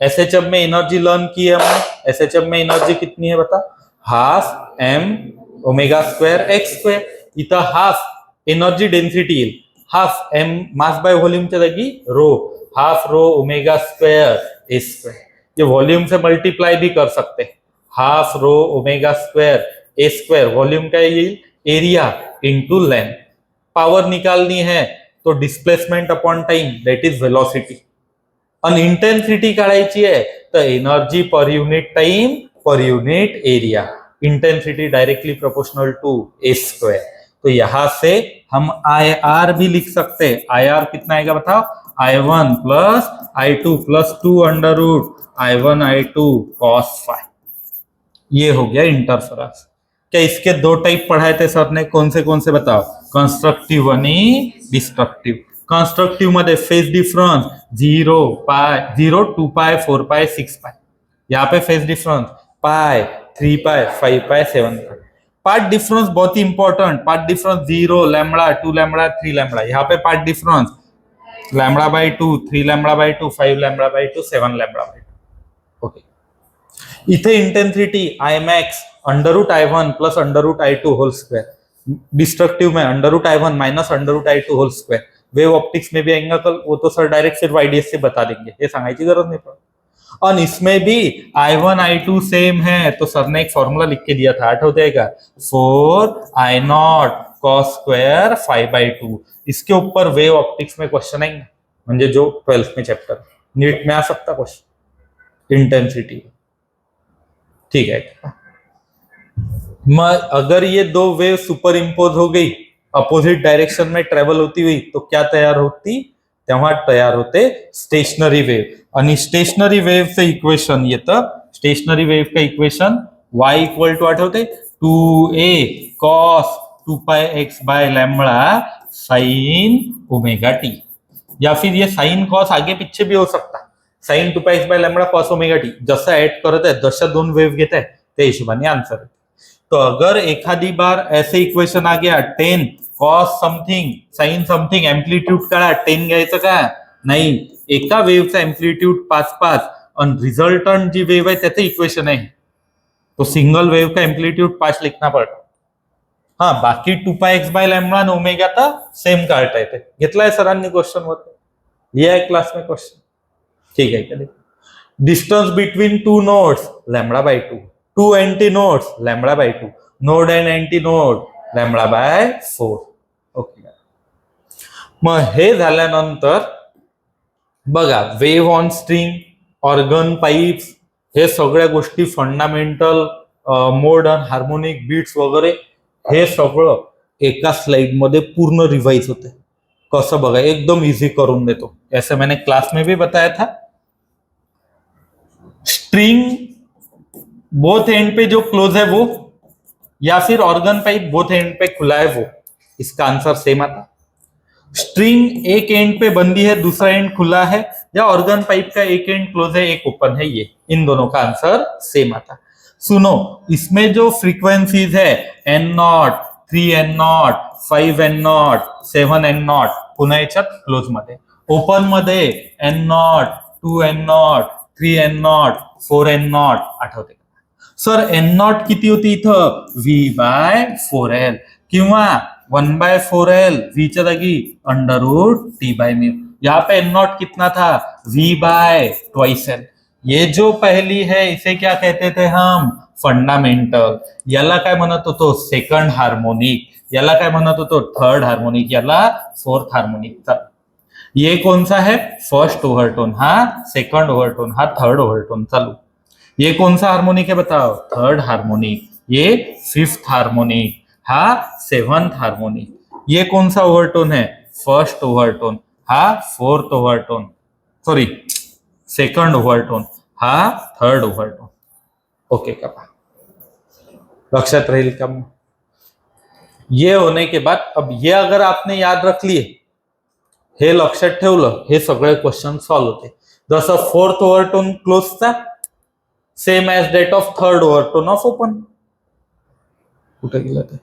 एसएचएफ में एनर्जी लर्न की है हमने, एसएचएफ में एनर्जी कितनी है बता, half M omega square X square, इथं हाफ एनर्जी डेन्सिटी येईल, हाफ एम मास बाय व्हॉल्यूमच्या जागी rho, half rho omega square A square, ये वॉल्यूम से मल्टीप्लाई भी कर सकते हैं, half rho omega square A square, volume का येईल एरिया इंटू लेंथ। पावर निकालनी है तो displacement upon time that is velocity, और इंटेंसिटी काढायची है तो energy per unit time per unit area, intensity directly proportional to A square. तो यहां से हम आई आर भी लिख सकते हैं, आई आर कितना आएगा बताओ, I1 plus I2 plus 2 under root I1 I2 cos phi. ये हो गया इंटरफेरेंस। क्या इसके दो टाइप पढ़ाए थे सर ने, कौन से बताओ, कंस्ट्रक्टिव आणि डिस्ट्रक्टिव। कंस्ट्रक्टिव मध्ये phase difference 0 pi 0 2 pi 4 pi 6 pi, यहाँ पे phase difference pi 3 pi 5 pi 7 pi. Path difference बहुत ही important, path difference 0 lambda 2 lambda 3 lambda, यहाँ पे path difference lambda by 2 3 lambda by 2 5 lambda by 2 7 lambda by 2। Okay, इथे intensity I max under root I1 plus under root I2 whole square, destructive में under root I1 minus under root I2 whole square. Wave optics में भी आएगा कल, वो तो सर डायरेक्ट सिर्फ आईडीएस से बता देंगे, ये सांगायची गरज नहीं पड़ती। और इसमें भी I1 I2 सेम है, तो सर ने एक फॉर्मूला लिख के दिया था, आठ जाएगा 4I0 cos स्क्वायर 5/2। इसके ऊपर वेव ऑप्टिक्स में क्वेश्चन आएंगे, म्हणजे जो 12th में चैप्टर नीट में आ सकता क्वेश्चन, इंटेंसिटी। ठीक है, अगर ये दो वेव सुपर इम्पोज हो गई, अपोजिट डायरेक्शन में ट्रेवल होती हुई, तो क्या तैयार होती, तेव्हा तैयार होते स्टेशनरी वेव। आणि स्टेशनरी वेवचं इक्वेशन येतं, स्टेशनरी वेव का इक्वेशन y इक्वल टू आठवते 2a cos 2πx/λ sin omega T, या फिर ये साइन कॉस आगे पीछे भी हो सकता, sine 2πx/λ cos omega T, जसं ऐड करत आहे जशा दोन वेव घेत आहे त्या हिशोबाने आंसर आहे। तो अगर एखादी बार ऐसे इक्वेशन आ गया 10 cos something sine something, amplitude काढा, 10 घ्यायचं का नाही, एका वेव्हचा एम्प्लीट्यूड 5 और रिजल्टंट जी वेव है त्याचं इक्वेशन है, तो सिंगल वेव का एम्प्लीट्यूड 5 लिखना पड़ता। हाँ, बाकी 2πx/λ ओमेगा था सेम काढता येते, घेतलाय सरांनी क्वेश्चन वर, लिया है क्लास में क्वेश्चन। ठीक है, क्या distance between two nodes λ/2, two antinodes λ/2, node and antinode λ/4। Okay, मग हे झाल्यानंतर बघा wave on string, organ pipes, हे सगळ्या गोष्टी फंडामेंटल, मॉडर्न हार्मोनिक बीट्स वगैरे हे सगळं एका स्लाइड मध्ये पूर्ण रिवाइज होते। कसं बघा, एकदम इजी करून देतो, ऐसे मैंने क्लास में भी बताया था। स्ट्रिंग बोथ एंड पे जो क्लोज है वो, या फिर ऑर्गन पाइप बोथ एंड पे खुला है वो, इसका आंसर सेम आता। स्ट्रिंग एक एंड पे बंदी है, दूसरा एंड खुला है, या ऑर्गन पाइप का एक एंड क्लोज है एक ओपन है, ये इन दोनों का आंसर सेम आता। सुनो, इसमें जो फ्रीक्वेंसीज है N0, 3N0, 5N0, 7N0 पुन्हा याच्यात क्लोज मध्ये, ओपन मध्ये N0, 2N0, 3N0, 4N0 आठवते सर, N0 किती होती इथं V/4L, किंवा 1/4L V च्या जागी √T/μ। यहाँ पे N0 कितना था V/2L। ये जो पहली है इसे क्या कहते थे हम, फंडामेंटल, याला काय म्हणत होतो सेकंड हार्मोनिक, याला काय म्हणत होतो थर्ड हार्मोनिक, याला फोर्थ हार्मोनिक। ये कौन सा है, फर्स्ट ओव्हरटोन, हा सेकंड ओव्हरटोन, हा थर्ड ओव्हरटोन। चालू, ये कौन सा हार्मोनिक है बताओ, थर्ड हार्मोनिक, ये फिफ्थ हार्मोनिक, हा सेवंथ हार्मोनिक। ये कौन सा ओवरटोन है, फर्स्ट ओवरटोन, हा fourth overtone, sorry second overtone, हा थर्ड ओवरटोन। ओके का, लक्षात रहेल का? ये होने के बाद अब ये अगर आपने याद रख लिए, हे लक्षात ठेवलं, हे सगळे क्वेश्चन सॉल्व होते। जसं फोर्थ ओवरटोन क्लोजचा same as that of third overtone of open, कुठे गेला ते,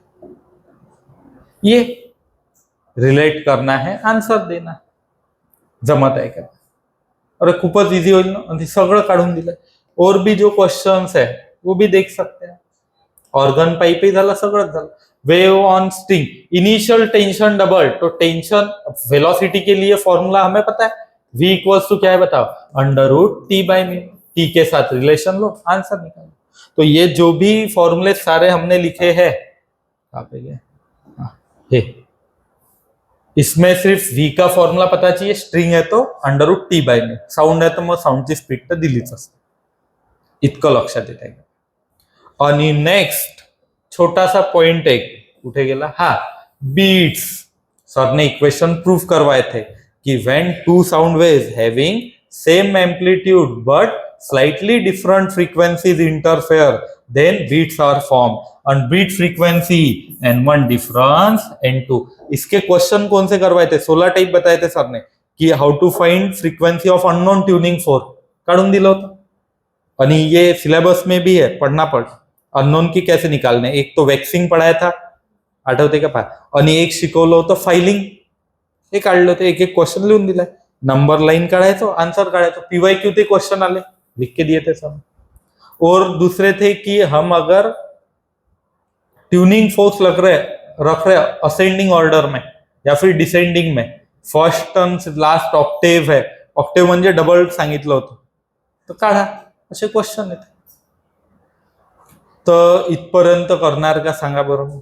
ये रिलेट करना है, आंसर देना, जमत आहे का? अरे खूपच इजी होईल ना, आणि सगळं काढून दिलंय। और भी जो क्वेश्चंस है वो भी देख सकते हैं। ऑर्गन पाइप ही झाला, सगळंच झालं। Wave on string, initial tension double, तो टेंशन वेलोसिटी के लिए फॉर्मूला हमें पता है, v इक्वल्स टू क्या है बताओ, √T/μ, टी के साथ रिलेशन लो, आंसर निकालो। तो ये जो भी फॉर्मूले सारे हमने लिखे हैं, कहाँ पे गए, इसमें सिर्फ v का फॉर्मूला पता चाहिए, स्ट्रिंग है तो √T/μ, साउंड है तो मग साउंडची स्पीड तर दिलीच असते, इतकं लक्षात येत आहे। आणि नेक्स्ट छोटासा पॉइंट एक कुठे गेला, हा बीट्स, सर ने इक्वेशन प्रूफ करवाए थे कि when two sound waves having same amplitude but slightly different frequencies interfere, then beats are formed, and beat frequency N1 difference N2। इसके क्वेश्चन कौन से करवाए थे, 16 टाइप बताए थे सर ने, कि how to find frequency of unknown tuning fork काढून दिलं होतं, आणि ये सिलेबस में भी है, पढ़ना पड़, अननोन की कैसे निकालने, एक तो वैक्सिंग पढ़ाया था आठवते का पाय, आणि एक शिकवलं होतं फाइलिंग, हे काढलं होतं, एक एक क्वेश्चन लिहून दिलाय, नंबर लाइन काढायचो, आंसर काढायचो, पीवायक्यू ते क्वेश्चन आले, लिख के दिए थे सब। और दूसरे थे कि हम अगर ट्यूनिंग फोर्स रख रहे असेंडिंग ऑर्डर में या फिर डिसेंडिंग में, फर्स्ट टर्न लास्ट ऑक्टेव है, ऑक्टेव म्हणजे डबल सांगितलं होतं, तर काढा, असे क्वेश्चन आहेत. तर इथपर्यंत करणार का सांगा बरं.